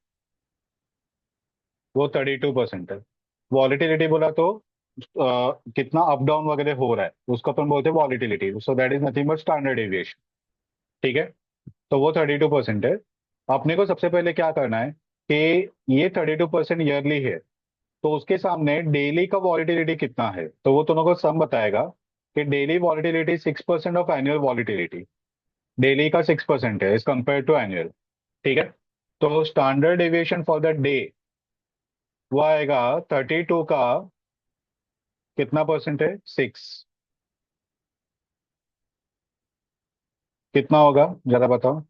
वो 32% है। वॉलेटिलिटी बोला तो कितना अप डाउन वगैरह हो रहा है उसको अपन बोलते हैं volatility, so that is nothing but standard deviation. ठीक है, तो वो 32% है। अपने को सबसे पहले क्या करना है कि ये 32% ईयरली है, तो उसके सामने डेली का वॉलिटिलिटी कितना है, तो वो दोनों को सम बताएगा कि daily volatility 6% of annual volatility. Daily का 6% है एज कंपेयर टू एनुअल। ठीक है, तो standard deviation for the day वो आएगा 32 का कितना परसेंट है, 6। कितना होगा जरा बताओ।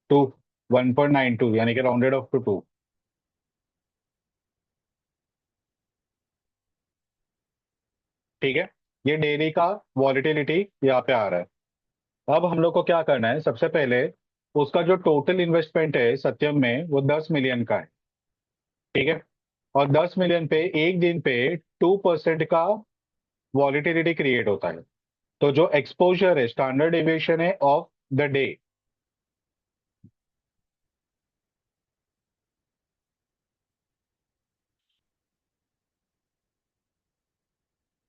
2, 1.92 यानी कि राउंडेड ऑफ टू 2। ठीक है, ये डेली का वॉलिटिलिटी यहाँ पे आ रहा है। अब हम लोग को क्या करना है, सबसे पहले उसका जो टोटल इन्वेस्टमेंट है सत्यम में वो 10 मिलियन का है। ठीक है, और 10 मिलियन पे एक दिन पे 2% का वॉलिटिलिटी क्रिएट होता है। तो जो एक्सपोजर है, स्टैंडर्ड डेविएशन है ऑफ द डे,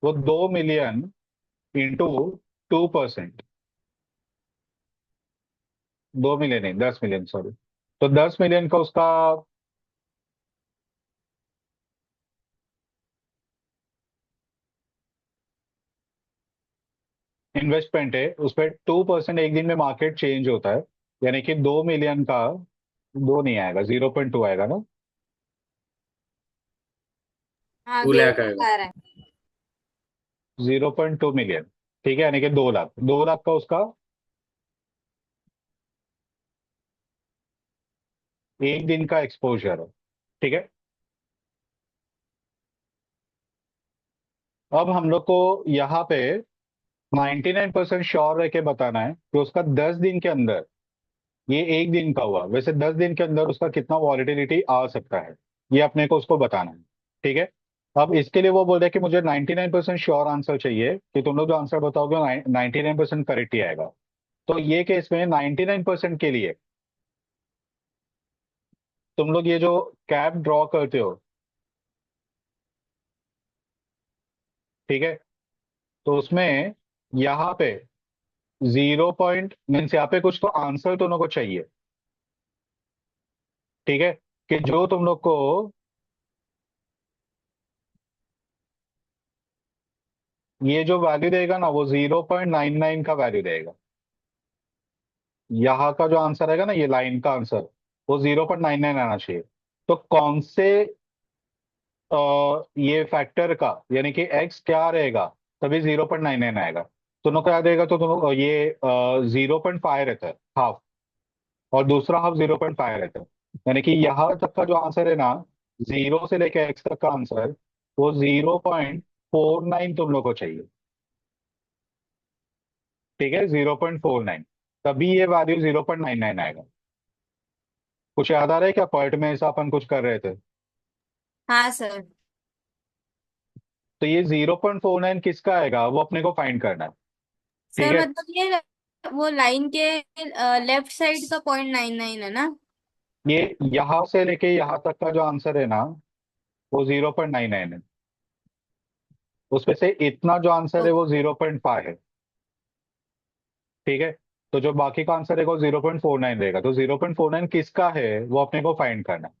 वो 2 मिलियन इंटू 2%। 2 मिलियन नहीं, 10 मिलियन, सॉरी। तो 10 मिलियन का उसका इन्वेस्टमेंट है, उस पर 2% एक दिन में मार्केट चेंज होता है, यानी कि 2 मिलियन का, 2 नहीं आएगा, 0.2 आएगा ना। हाँ, 2 लाख 2 लाख आएगा। आ रहा है। 0.2 मिलियन, ठीक है, यानी कि 2 लाख, 2 लाख का उसका एक दिन का एक्सपोजर है। ठीक है, अब हम लोग को यहाँ पे 99% श्योर रह के बताना है कि उसका 10 दिन के अंदर, ये एक दिन का हुआ, वैसे 10 दिन के अंदर उसका कितना वॉलिटिलिटी आ सकता है, ये अपने को उसको बताना है। ठीक है, अब इसके लिए वो बोल रहे हैं कि मुझे 99% श्योर आंसर चाहिए कि तुम लोग जो आंसर बताओगे 99% करेक्ट ही आएगा। तो ये केस में 99% के लिए तुम लोग ये जो कैप ड्रॉ करते हो, ठीक है, तो उसमें यहाँ पे 0 मीन्स यहाँ पे कुछ तो आंसर तुम लोग को चाहिए। ठीक है, कि जो तुम लोग को ये जो वैल्यू देगा ना, वो 0.99 का वैल्यू देगा। यहाँ का जो आंसर आएगा ना, ये लाइन का आंसर, वो 0.99 आना चाहिए। तो कौन से ये फैक्टर का, यानी कि एक्स क्या रहेगा, तभी 0.99 आएगा। दोनों को याद रहेगा तो दोनों ये 0.5 रहता है हाफ, और दूसरा हाफ 0.5 रहता है। यानी कि यहाँ तक का जो आंसर है ना, 0 से लेकर एक्स तक का आंसर, वो 0.49 तुम लोग को चाहिए। ठीक है, 0.49, तभी ये वैल्यू 0.99 आएगा। कुछ याद आ रहा है क्या, पॉइंट में ऐसा अपन कुछ कर रहे थे? हाँ सर। तो ये 0.49 किसका आएगा, वो अपने को फाइंड करना है। ठीक सर है, मतलब ये वो लाइन के लेफ्ट साइड का 0.99 है ना? ये यहां से लेके यहां तक का जो आंसर है ना, वो 0.99 है। उसमें से इतना जो आंसर है ओ, वो 0.5 है। ठीक है, तो जो बाकी का आंसर है वो 0.49 रहेगा। तो 0.49 किसका है, वो अपने को फाइंड करना है।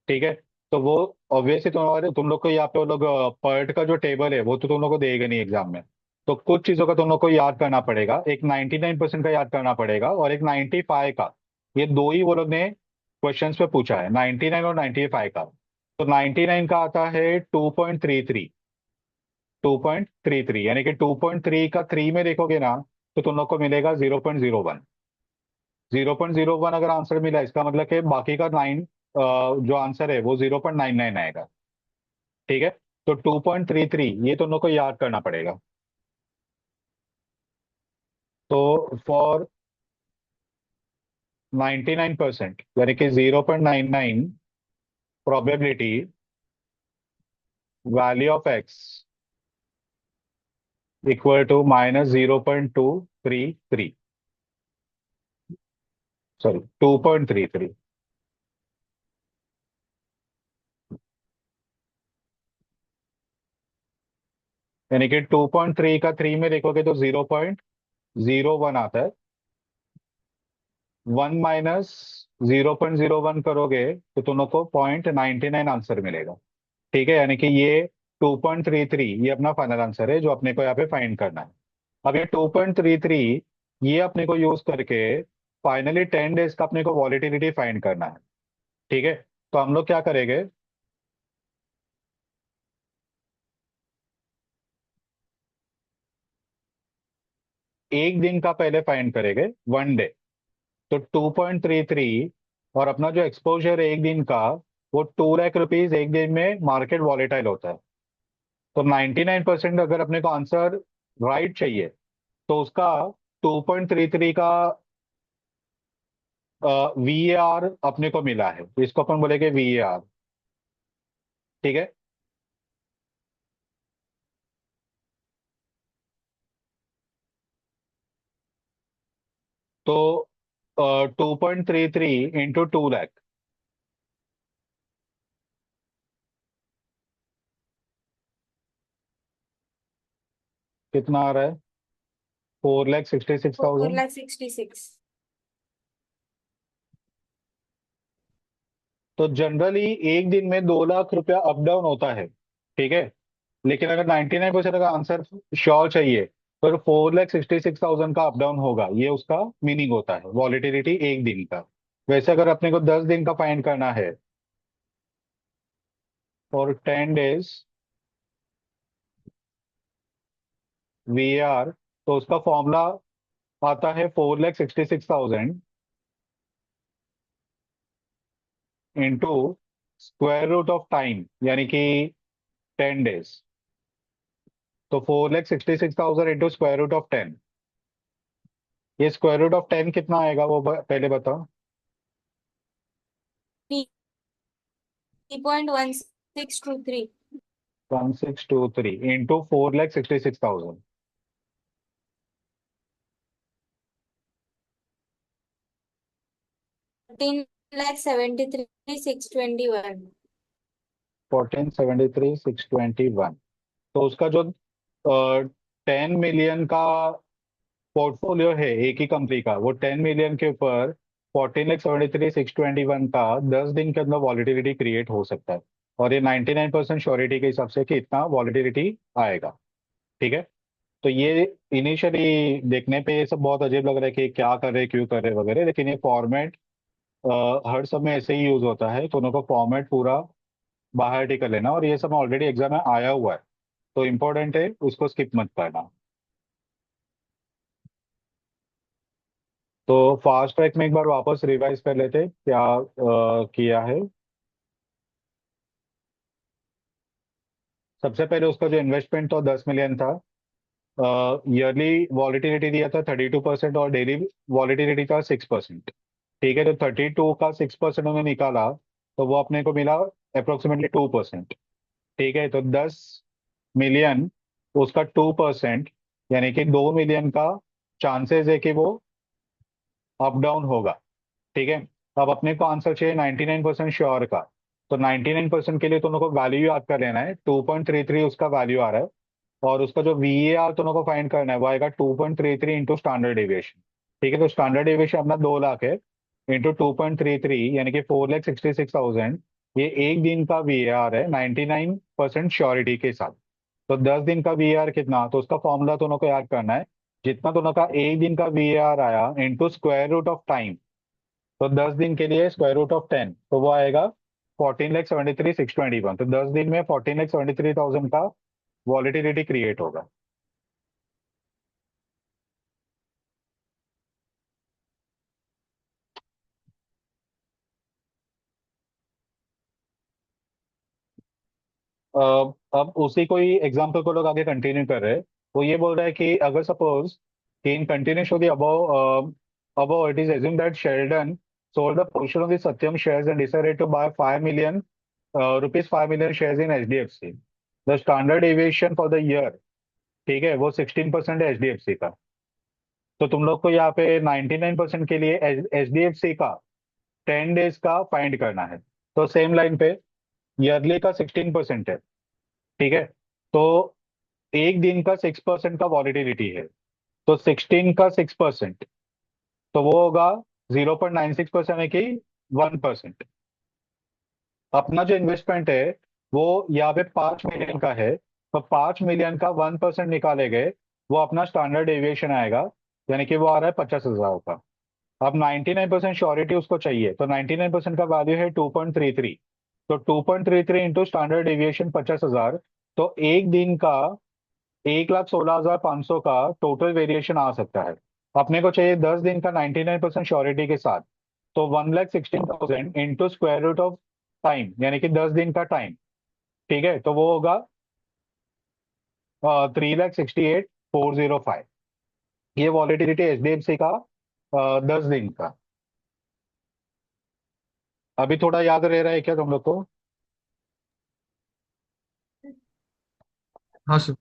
ठीक है, तो वो ऑब्वियसली तुम लोग को यहाँ पे वो लोग पर्ट का जो टेबल है वो तो तुम लोग को देगा नहीं एग्जाम में। तो कुछ चीजों का तुम लोग को याद करना पड़ेगा, एक 99% का याद करना पड़ेगा और एक 95 का। ये दो ही वो लोग ने क्वेश्चंस पे पूछा है, 99 और 95 का। तो 99 का आता है 2.33, 2.33, यानी कि 2.3 का 3 में देखोगे ना, तो तुम लोग को मिलेगा 0.01। 0.01 अगर आंसर मिला, इसका मतलब कि बाकी का 9 जो आंसर है वो 0.99 आएगा। ठीक है, तो 2.33 ये तुम लोग को याद करना पड़ेगा। तो फॉर 99%, यानी कि 0.99 probability, value of X equal to -0.233, sorry 2.33। यानी कि 2.3 का 3 में देखोगे तो 0.01 आता है। 1 माइनस 0.01 करोगे तो तुम लोग को 0.99 आंसर मिलेगा। ठीक है, यानी कि ये 2.33 ये अपना फाइनल आंसर है जो अपने को यहाँ पे फाइंड करना है। अब ये 2.33 ये अपने को यूज करके फाइनली 10 डेज का अपने को वॉलिटिलिटी फाइंड करना है। ठीक है, तो हम लोग क्या करेंगे, एक दिन का पहले फाइंड करेंगे, 1 डे। तो 2.33 और अपना जो एक्सपोजर है एक दिन का, वो 2 लाख रुपीज एक दिन में मार्केट वॉलेटाइल होता है। तो 99% अगर अपने को आंसर राइट चाहिए, तो उसका 2.33 का VAR अपने को मिला है, तो इसको अपन बोलेंगे VAR। ठीक है, तो 2.33 इंटू 2 लाख कितना आ रहा है, 4,66,000। 4,66,000। तो जनरली एक दिन में 2 लाख रुपया अप डाउन होता है। ठीक है, लेकिन अगर 99% का आंसर श्योर चाहिए, तो 4,66,000 का अप डाउन होगा, ये उसका मीनिंग होता है वॉलिटिलिटी एक दिन का। वैसे अगर अपने को 10 दिन का फाइंड करना है, और 10 डेज VAR, तो उसका फॉर्मूला आता है 4,66,000 into square root of time यानी कि 10 days। तो 4,66,000 इंटू स्क्वायर रूट ऑफ 10। ये स्क्वायर रूट ऑफ 10 कितना आएगा वो पहले बताओ। 3.1623। 1623 इंटू 4,66,000। 14,73,621। 1473,621। तो उसका जो 10 million का पोर्टफोलियो है एक ही कंपनी का, वो 10 million के ऊपर 14,73,621 का 10 दिन के अंदर वॉलिटिलिटी क्रिएट हो सकता है। और ये 99% श्योरिटी के हिसाब से कि इतना वॉलिटिलिटी आएगा। ठीक है। तो ये इनिशियली देखने पे ये सब बहुत अजीब लग रहा है कि क्या कर रहे क्यों कर रहे वगैरह, लेकिन ये फॉर्मेट हर समय ऐसे ही यूज होता है। तो उनको फॉर्मेट पूरा बाहर टिक कर लेना, और ये सब ऑलरेडी एग्जाम में आया हुआ है तो इम्पोर्टेंट है, उसको स्किप मत करना। तो फास्ट ट्रैक में एक बार वापस रिवाइज कर लेते क्या किया है। सबसे पहले उसका जो इन्वेस्टमेंट था 10 million था। ईयरली वॉलिटिलिटी दिया था 32% और डेली वॉलिटिलिटी था 6%। ठीक है। तो 32 का 6% उन्होंने निकाला तो वो अपने को मिला अप्रोक्सीमेटली 2%। ठीक है। तो 10 million उसका 2% यानी कि 2 million का चांसेस है कि वो अप डाउन होगा। ठीक है। अब अपने को आंसर चाहिए 99% श्योर का। तो 99% के लिए तुम लोग को वैल्यू याद कर लेना है। 2.33 उसका वैल्यू आ रहा है, और उसका जो VAR तुम लोग को फाइंड करना है वो आएगा 2.33 इंटू स्टैंडर्ड डेविएशन। ठीक है। तो स्टैंडर्ड डेविएशन अपना 2 लाख है, इंटू 2.33 यानी कि 4,66,000। ये एक दिन का VAR है 99% श्योरिटी के साथ। तो 10 दिन का VAR कितना, तो उसका फॉर्मूला तुम लोग को याद करना है। जितना तुम लोग का एक दिन का VAR आया into square root of time. तो 10 दिन के लिए स्क्वायर रूट ऑफ 10 तो वो आएगा 14,73,621। तो 10 दिन में 14,73,000 का वॉलिटिलिटी क्रिएट होगा। अब उसी को ही एग्जाम्पल को लोग आगे कंटिन्यू कर रहे हैं। वो ये बोल रहा है कि अगर सपोज कि in continuous the above it is assumed that Sheldon sold a portion of the Satyam shares and decided to buy 5 million rupees 5 million shares in HDFC. The standard deviation for the year, ठीक है, वो 16% है HDFC का। तो तुम लोग को यहाँ पे 99% के लिए HDFC का 10 days का फाइंड करना है। तो सेम लाइन पे ईयरली का 16% है। ठीक है। तो एक दिन का 6% का वॉलिटिलिटी है। तो 16 का 6% तो वो होगा 0.96% है कि 1%। अपना जो इन्वेस्टमेंट है वो यहाँ पे 5 million का है। तो 5 million का 1% निकाले गए, वो अपना स्टैंडर्ड डेविएशन आएगा, यानी कि वो आ रहा है 50,000 का। अब 99% श्योरिटी उसको चाहिए, तो 99% का वैल्यू है 2.33। तो 2.33 इंटू स्टैंडर्ड डेविएशन 50,000। तो एक दिन का 1,16,500 का टोटल वेरिएशन आ सकता है। अपने को चाहिए 10 दिन का 99% श्योरिटी के साथ। तो 1,16,000 into square root of time यानी कि 10 दिन का टाइम। ठीक है। तो वो होगा 3,68,405। ये वॉलिटिलिटी HDFC का 10 दिन का। अभी थोड़ा याद रह रहा है क्या तुम लोग को? हाँ सर।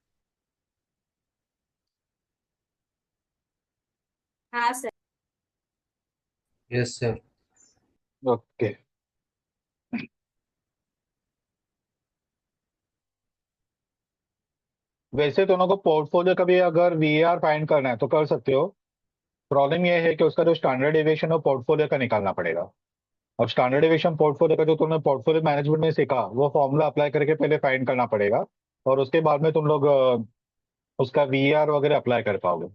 हाँ सर। Yes sir. ओके। वैसे दोनों को पोर्टफोलियो का भी अगर VAR फाइंड करना है तो कर सकते हो। प्रॉब्लम ये है कि उसका जो स्टैंडर्ड डेविएशन है पोर्टफोलियो का निकालना पड़ेगा। अब स्टैंडर्ड डेविएशन पोर्टफोलियो का जो तुमने पोर्टफोलियो मैनेजमेंट में सीखा वो फॉर्मूला अप्लाई करके पहले फाइंड करना पड़ेगा, और उसके बाद में तुम लोग उसका VAR वगैरह अप्लाई कर पाओगे।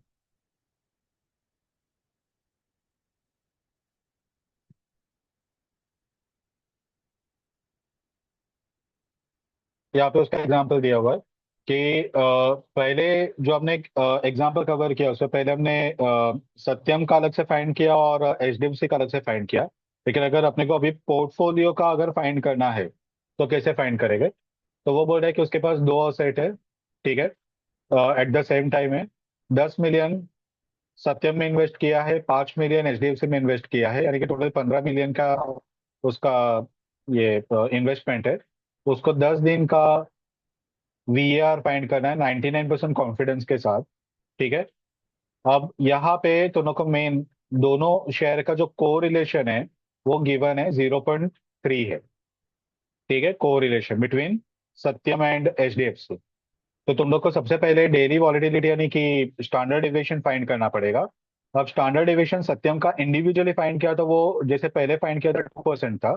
यहाँ पे उसका एग्जाम्पल दिया हुआ है कि पहले जो हमने एग्जाम्पल कवर किया उससे पहले हमने सत्यम का अलग से फाइंड किया और HDFC का अलग से फाइंड किया। लेकिन अगर अपने को अभी पोर्टफोलियो का अगर फाइंड करना है तो कैसे फाइंड करेंगे? तो वो बोल रहा है कि उसके पास दो असेट है, ठीक है, एट द सेम टाइम है। 10 मिलियन सत्यम में इन्वेस्ट किया है, 5 मिलियन एचडीएफसी में इन्वेस्ट किया है, यानी कि टोटल 15 मिलियन का उसका ये इन्वेस्टमेंट है। उसको 10 दिन का वीएआर फाइंड करना है 99% कॉन्फिडेंस के साथ, ठीक है। अब यहाँ पे दोनों को मेन, दोनों शेयर का जो को रिलेशन है वो गिवन है 0.3 है, ठीक है, को relation between Satyam and HDFC. तो तुम लोग को सबसे पहले डेली वॉलिटिलिटी यानी कि स्टैंडर्ड डेविएशन फाइंड करना पड़ेगा। अब स्टैंडर्ड डेविएशन सत्यम का इंडिविजुअली फाइंड किया तो वो जैसे पहले फाइंड किया था 2% था,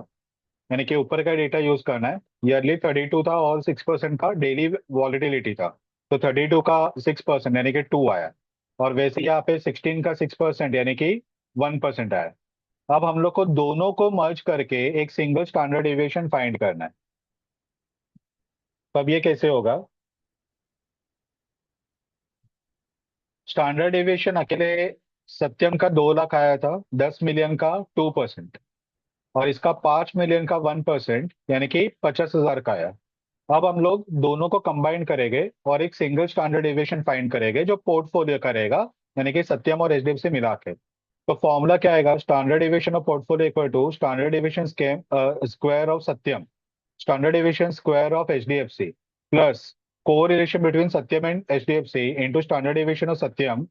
यानी कि ऊपर का डेटा यूज करना है। ईयरली 32 था और 6% का डेली वॉलिटिलिटी था। तो 32 का 6% यानी कि 2 आया। और वैसे यहाँ पे 16 का 6% यानी कि 1% आया। अब हम लोग को दोनों को मर्ज करके एक सिंगल स्टैंडर्ड डेविएशन फाइंड करना है। तो अब ये कैसे होगा? स्टैंडर्ड डेविएशन अकेले सत्यम का 2 लाख आया था, 10 मिलियन का 2%, और इसका 5 मिलियन का 1% यानी कि 50,000 का आया। अब हम लोग दोनों को कंबाइन करेंगे और एक सिंगल स्टैंडर्ड डेविएशन फाइंड करेंगे जो पोर्टफोलियो का रहेगा, यानी कि सत्यम और एचडीएफसी मिला के। तो फॉर्मूला क्या आएगा? Standard deviation of portfolio equal to standard deviation square of Satyam, standard deviation square of HDFC, plus correlation between Satyam and HDFC into standard deviation of Satyam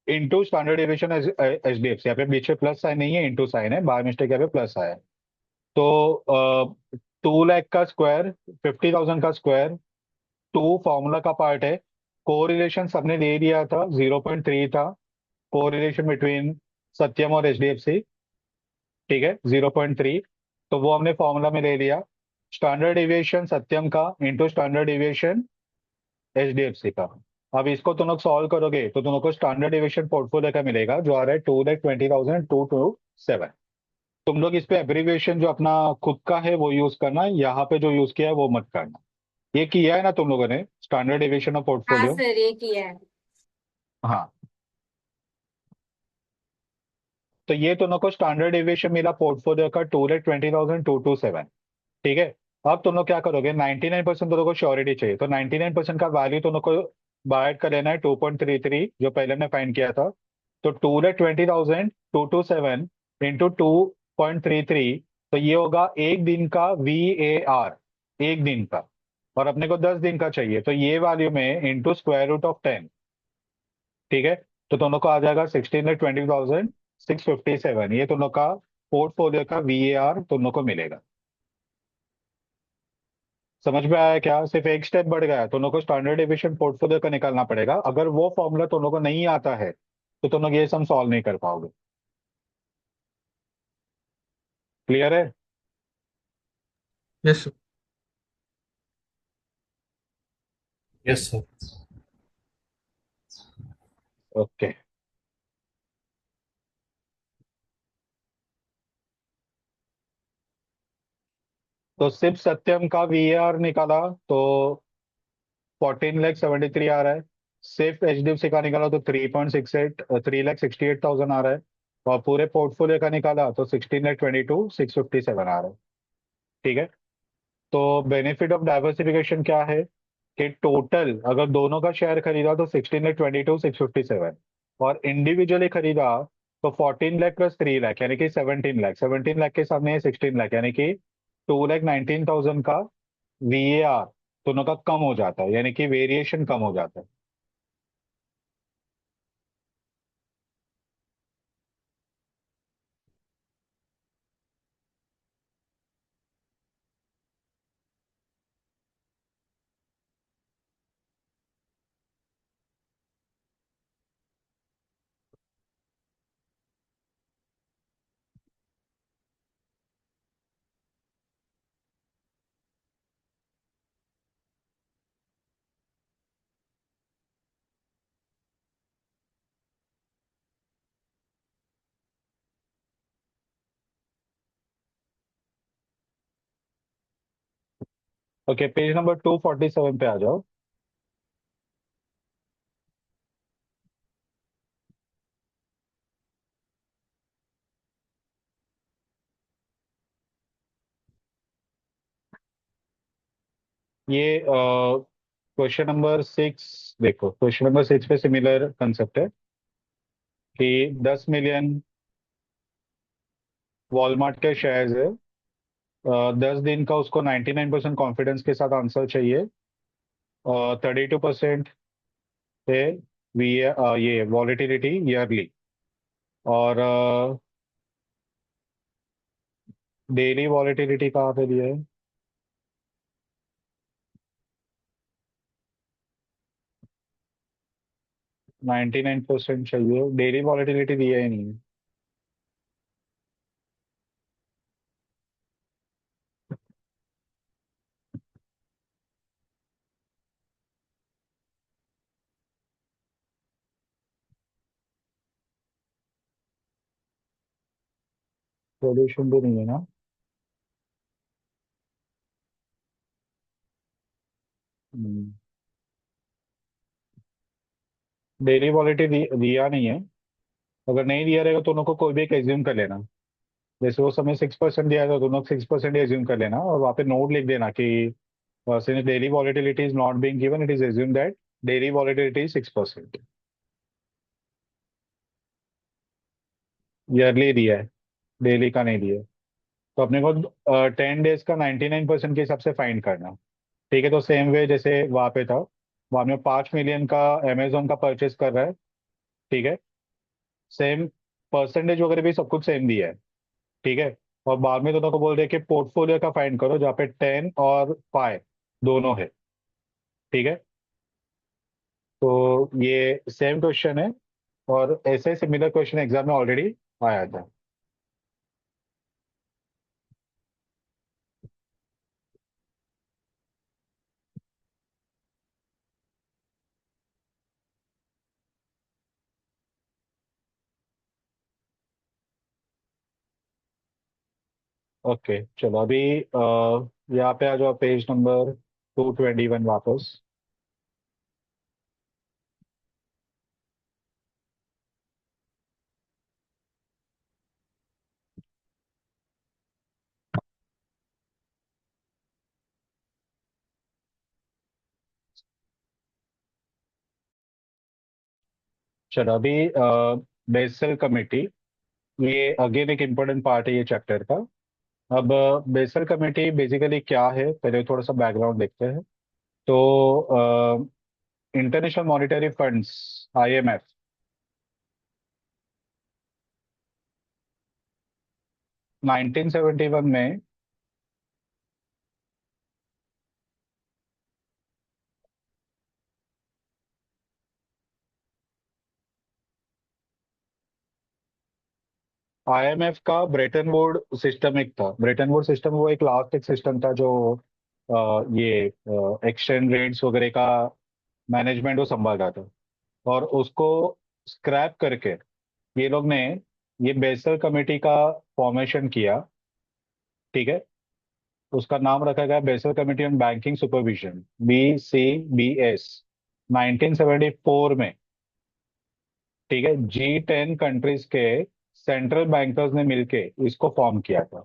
into standard deviation HDFC. यहाँ पे बीच में प्लस साइन नहीं है, into sign है, by mistake यहाँ पे plus आया है। तो 2 लाख का स्क्वायर, 50,000 का स्क्वायर, टू फॉर्मूला का पार्ट है। कोरिलेशन सबने ले लिया था, 0.3 था कोरिलेशन बिटवीन सत्यम और एचडीएफसी, ठीक है, 0.3। तो वो हमने फॉर्मूला में ले लिया। स्टैंडर्ड डेविएशन सत्यम का इंटू स्टैंडर्ड डेविएशन एचडीएफसी का। अब इसको तुम लोग सॉल्व करोगे तो तुम लोग को स्टैंडर्ड डेविएशन पोर्टफोलियो का मिलेगा जो आ रहा है 2,20,227। तुम लोग इस पे एब्रीविएशन जो अपना खुद का है वो यूज करना, यहाँ पे जो यूज किया है वो मत करना। ये किया है ना तुम लोगों ने, स्टैंडर्ड डेविएशन ऑफ हाँ पोर्टफोलियो? सर, ये किया है। हाँ। तो ये दोनों को स्टैंडर्ड डेविएशन मिला पोर्टफोलियो का 2,20,227, ठीक है। अब तुम लोग क्या करोगे? 99% दोनों को श्योरिटी चाहिए, तो 99% का वैल्यू तुम लोग को बाय का लेना है 2.33 जो पहले हमने फाइंड किया था। तो 2,20,227 इंटू 2.33, तो ये होगा एक दिन का VAR, एक दिन का। और अपने को 10 दिन का चाहिए, तो ये वैल्यू में इंटू स्क्वायर रूट ऑफ 10, ठीक है। तो दोनों को आ जाएगा 16,20,657। ये दोनों का पोर्टफोलियो का VAR दोनों को मिलेगा। समझ में आया क्या? सिर्फ एक स्टेप बढ़ गया, दोनों को स्टैंडर्ड डेविएशन पोर्टफोलियो का निकालना पड़ेगा। अगर वो फॉर्मूला दोनों को नहीं आता है तो तुम लोग ये सम सॉल्व नहीं कर पाओगे। क्लियर है? Yes sir. Yes, sir. Okay. तो सिर्फ सत्यम का VAR निकाला तो 14,73 आ रहा है। सिर्फ एचडीएफसी का निकाला तो 3.68, 3,68,000 आ रहा है। और पूरे पोर्टफोलियो का निकाला तो 16,22,657 आ रहा है, ठीक है। तो बेनिफिट ऑफ डाइवर्सिफिकेशन क्या है कि टोटल अगर दोनों का शेयर खरीदा तो 16,22,657, और इंडिविजुअली खरीदा तो 14 लाख प्लस 3 लाख यानी कि 17 लाख। 17 लाख के सामने 16 लाख यानी कि 2,19,000 का VAR दोनों का कम हो जाता है, यानी कि वेरिएशन कम हो जाता है। ओके, पेज नंबर 247 पे आ जाओ। ये क्वेश्चन नंबर 6 देखो, क्वेश्चन नंबर 6 पे सिमिलर कंसेप्ट है कि 10 मिलियन वॉलमार्ट के शेयर्स है। 10 दिन का उसको 99% कॉन्फिडेंस के साथ आंसर चाहिए। 32% है ये वॉलेटिलिटी ईयरली, और डेली वॉलेटिलिटी कहाँ पे दिया है? 99% चाहिए, डेली वॉलेटिलिटी दिया ही नहीं है। सॉल्यूशन भी नहीं है ना। डेली वॉलेटिलिटी दिया नहीं है। अगर नहीं दिया रहेगा तो दोनों को कोई भी एक एज्यूम कर लेना। जैसे वो समय 6% दिया था, दोनों 6% एज्यूम कर लेना, और वहाँ पे नोट लिख देना कि since daily volatility is not being given, it is assume that daily volatility is 6%। Yearly दिया है, डेली का नहीं दिया है। तो अपने को 10 डेज का 99% के हिसाब से फाइंड करना। ठीक है, तो सेम वे जैसे वहाँ पे था, वहाँ में 5 मिलियन का अमेजोन का परचेस कर रहा है। ठीक है, सेम परसेंटेज वगैरह भी सब कुछ सेम दिया है। ठीक है, और बाद में दोनों को बोल रहे हैं कि पोर्टफोलियो का फाइंड करो जहाँ पे 10 और 5 दोनों है। ठीक है, तो ये सेम क्वेश्चन है, और ऐसे सिमिलर क्वेश्चन एग्जाम में ऑलरेडी आया था। ओके चलो, अभी यहाँ पे आ जाओ, पेज नंबर 221 वापस। चलो अभी बेसल कमेटी, ये अगेन एक इम्पोर्टेंट पार्ट है ये चैप्टर का। अब बेसल कमेटी बेसिकली क्या है, पहले थोड़ा सा बैकग्राउंड देखते हैं। तो इंटरनेशनल मॉनिटरी फंड्स, IMF, 1971 में IMF का ब्रेटन वुड सिस्टम एक था। ब्रेटन वुड सिस्टम वो एक लास्ट एक सिस्टम था जो ये एक्सचेंज रेट्स वगैरह का मैनेजमेंट वो संभाल रहा था, और उसको स्क्रैप करके ये लोग ने ये बेसल कमेटी का फॉर्मेशन किया। ठीक है, उसका नाम रखा गया basal committee on banking supervision, BCBS, 1974 में। ठीक है, G10 कंट्रीज के सेंट्रल बैंकर्स ने मिलके इसको फॉर्म किया था।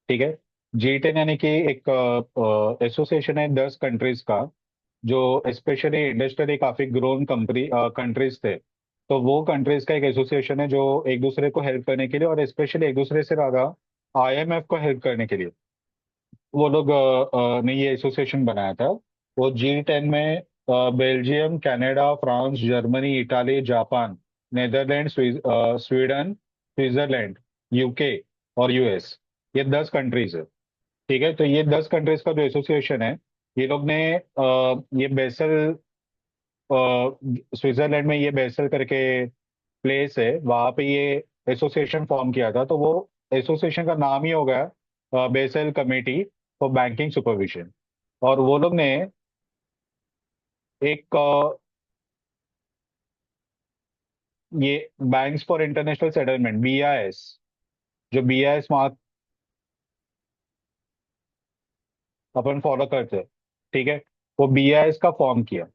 ठीक है, G10 यानी कि एक एसोसिएशन है 10 कंट्रीज का, जो स्पेशली इंडस्ट्रियली काफी ग्रोन कंट्री कंट्रीज थे। तो वो कंट्रीज का एक एसोसिएशन है जो एक दूसरे को हेल्प करने के लिए, और स्पेशली एक दूसरे से ज्यादा IMF को हेल्प करने के लिए वो लोग ने ये एसोसिएशन बनाया था। वो G10 में Belgium, Canada, France, Germany, Italy, Japan, Netherland, Sweden, Switzerland, UK और US, ये 10 कंट्रीज है। ठीक है, तो ये 10 कंट्रीज का जो एसोसिएशन है, ये लोग ने ये बेसल, स्विट्जरलैंड में ये बेसल करके प्लेस है, वहां पे ये एसोसिएशन फॉर्म किया था। तो वो एसोसिएशन का नाम ही हो गया basal committee for banking supervision. और वो लोग ने एक ये banks for international settlement, BIS, जो BIS मार्क अपन फॉलो करते हैं। ठीक है, वो BIS का फॉर्म किया,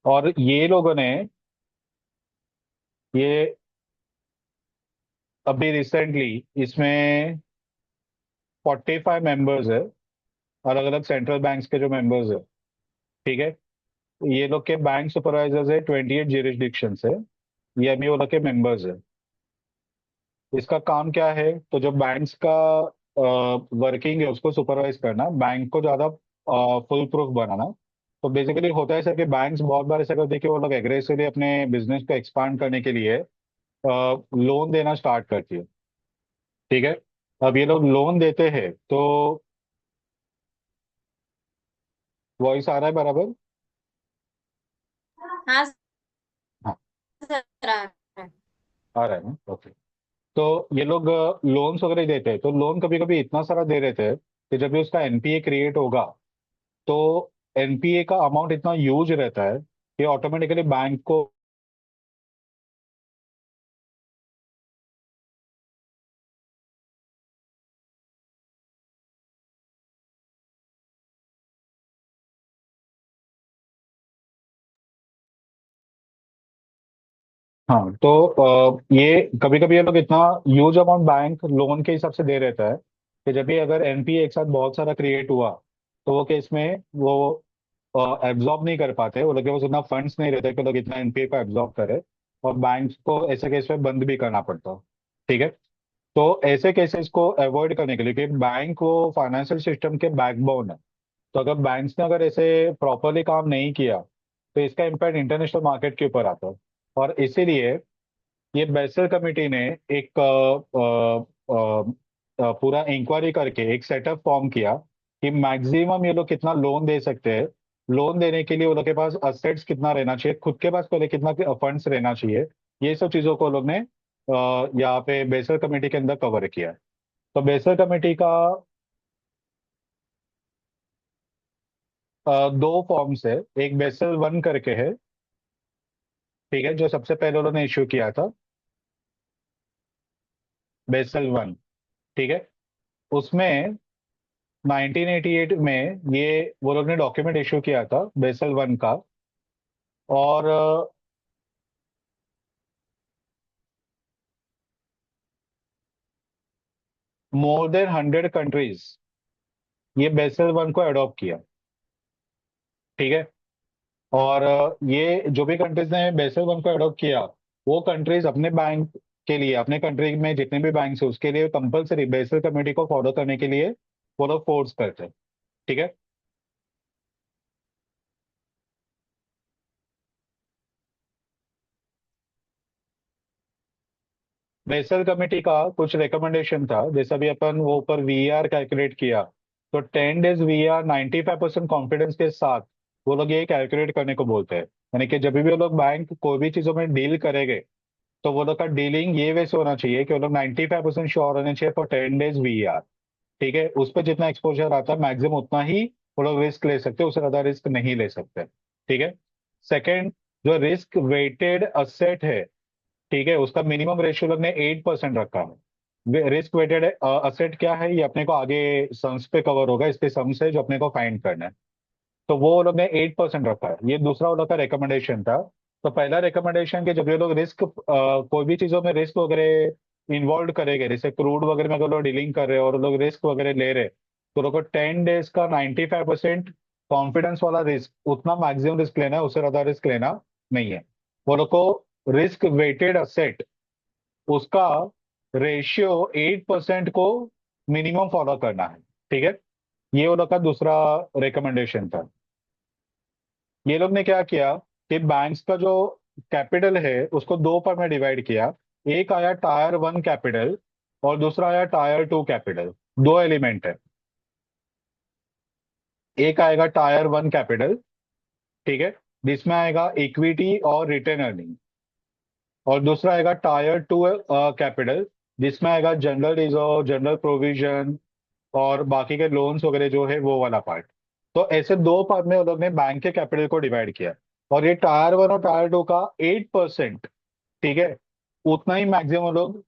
और ये लोगों ने ये अभी रिसेंटली इसमें 45 मेंबर्स है। अलग अलग सेंट्रल बैंक्स के जो मेंबर्स है, ठीक है, ये लोग के बैंक सुपरवाइजर्स है 28 जुरिस्डिक्शन से, ये अभी वो लोग के मेंबर्स है। इसका काम क्या है, तो जो बैंक्स का वर्किंग है उसको सुपरवाइज करना, बैंक को ज्यादा फुल प्रूफ बनाना। तो बेसिकली होता है सर कि बैंक्स बहुत बार ऐसा करते हैं कि वो लोग एग्रेसिवली अपने बिजनेस को एक्सपांड करने के लिए लोन देना स्टार्ट करती है, ठीक है। अब ये लोग लोन देते हैं तो वॉइस आ रहा है बराबर? हाँ हाँ, सर आ रहा है। आ रहा है ना, ओके। तो ये लोग लोन्स वगैरह देते हैं, तो लोन कभी कभी इतना सारा दे रहे थे कि जब भी उसका एनपीए क्रिएट होगा तो एनपीए का अमाउंट इतना ह्यूज रहता है कि ऑटोमेटिकली बैंक को। हाँ, तो ये कभी कभी ये लोग इतना ह्यूज अमाउंट बैंक लोन के हिसाब से दे रहता है कि जब भी अगर एनपीए एक साथ बहुत सारा क्रिएट हुआ तो वो केस में वो एब्जॉर्ब नहीं कर पाते, वो लोग के पास उतना फंड्स नहीं रहते कि लोग इतना एनपीए को एब्जॉर्ब करे, और बैंक को ऐसे केस में बंद भी करना पड़ता है, ठीक है। तो ऐसे केसेस को अवॉइड करने के लिए, क्योंकि बैंक वो फाइनेंशियल सिस्टम के बैकबोन है, तो अगर बैंक्स ने अगर ऐसे प्रॉपरली काम नहीं किया तो इसका इम्पैक्ट इंटरनेशनल मार्केट के ऊपर आता है। और इसीलिए ये बेसल कमेटी ने एक पूरा इंक्वायरी करके एक सेटअप फॉर्म किया कि मैक्सिमम ये लोग कितना लोन दे सकते हैं, लोन देने के लिए वो लोग के पास असेट्स कितना रहना चाहिए, खुद के पास पहले कितना फंड्स रहना चाहिए, ये सब चीजों को लोग ने यहाँ पे बेसल कमेटी के अंदर कवर किया है। तो बेसल कमेटी का दो फॉर्म्स है, एक बेसल वन करके है, ठीक है, जो सबसे पहले उन्होंने इश्यू किया था, बेसल वन, ठीक है। उसमें 1988 में ये वो लोग ने डॉक्यूमेंट इशू किया था बेसल वन का। और मोर देन 100 कंट्रीज ये बेसल वन को अडॉप्ट किया, ठीक है। और ये जो भी कंट्रीज ने बेसल वन को अडॉप्ट किया, वो कंट्रीज अपने बैंक के लिए, अपने कंट्री में जितने भी बैंक है उसके लिए कंपलसरी बेसल कमेटी को फॉलो करने के लिए वो लोग फोर्स करते हैं, ठीक है। बेसल कमेटी का कुछ रिकमेंडेशन था, जैसा भी अपन वो ऊपर वीआर कैलकुलेट किया, तो 10 डेज वीआर 95% कॉन्फिडेंस के साथ वो लोग ये कैलकुलेट करने को बोलते हैं। यानी कि जब भी वो लोग बैंक कोई भी चीजों में डील करेंगे तो वो लोग का डीलिंग ये वैसे होना चाहिए कि वो लोग 95% श्योर होने चाहिए फॉर 10 डेज वीआर, ठीक है। उस पर जितना एक्सपोजर आता है मैक्सिमम उतना ही वो लोग रिस्क ले सकते हैं, उससे ज्यादा रिस्क नहीं ले सकते, ठीक है। सेकेंड, जो रिस्क वेटेड असेट है, ठीक है, उसका मिनिमम रेशियो लोग ने 8% रखा है। रिस्क वेटेड असेट क्या है, ये अपने को आगे सम्स पे कवर होगा, इसके सम्स है जो अपने को फाइंड करना है। तो वो लोग ने 8% रखा है, ये दूसरा वो लोग का रिकमेंडेशन था। तो पहला रिकमेंडेशन कि जब ये लोग रिस्क कोई भी चीजों में रिस्क वगैरह इन्वॉल्व करेंगे, जैसे क्रूड वगैरह में अगर लोग डीलिंग कर रहे हैं और लोग रिस्क वगैरह ले रहे हैं, तो लोग को 10 डेज का 95% कॉन्फिडेंस वाला रिस्क, उतना मैक्सिमम रिस्क लेना है, उससे ज्यादा रिस्क लेना नहीं है। वो लोग को रिस्क वेटेड असेट उसका रेशियो 8% को मिनिमम फॉलो करना है, ठीक है। ये वो लोग का दूसरा रिकमेंडेशन था। ये लोग ने क्या किया कि बैंक्स का जो कैपिटल है उसको दो पार्ट में डिवाइड किया। एक आया टायर वन कैपिटल और दूसरा आया टायर टू कैपिटल। दो एलिमेंट है, एक आएगा टायर वन कैपिटल, ठीक है, जिसमें आएगा इक्विटी और रिटेन अर्निंग, और दूसरा आएगा टायर टू कैपिटल, जिसमें आएगा जनरल रिजर्व, जनरल प्रोविजन और बाकी के लोन्स वगैरह जो है वो वाला पार्ट। तो ऐसे दो पार्ट में वो लोग ने बैंक के कैपिटल को डिवाइड किया। और ये टायर वन और टायर टू का 8%, ठीक है, उतना ही मैक्सिमम लोग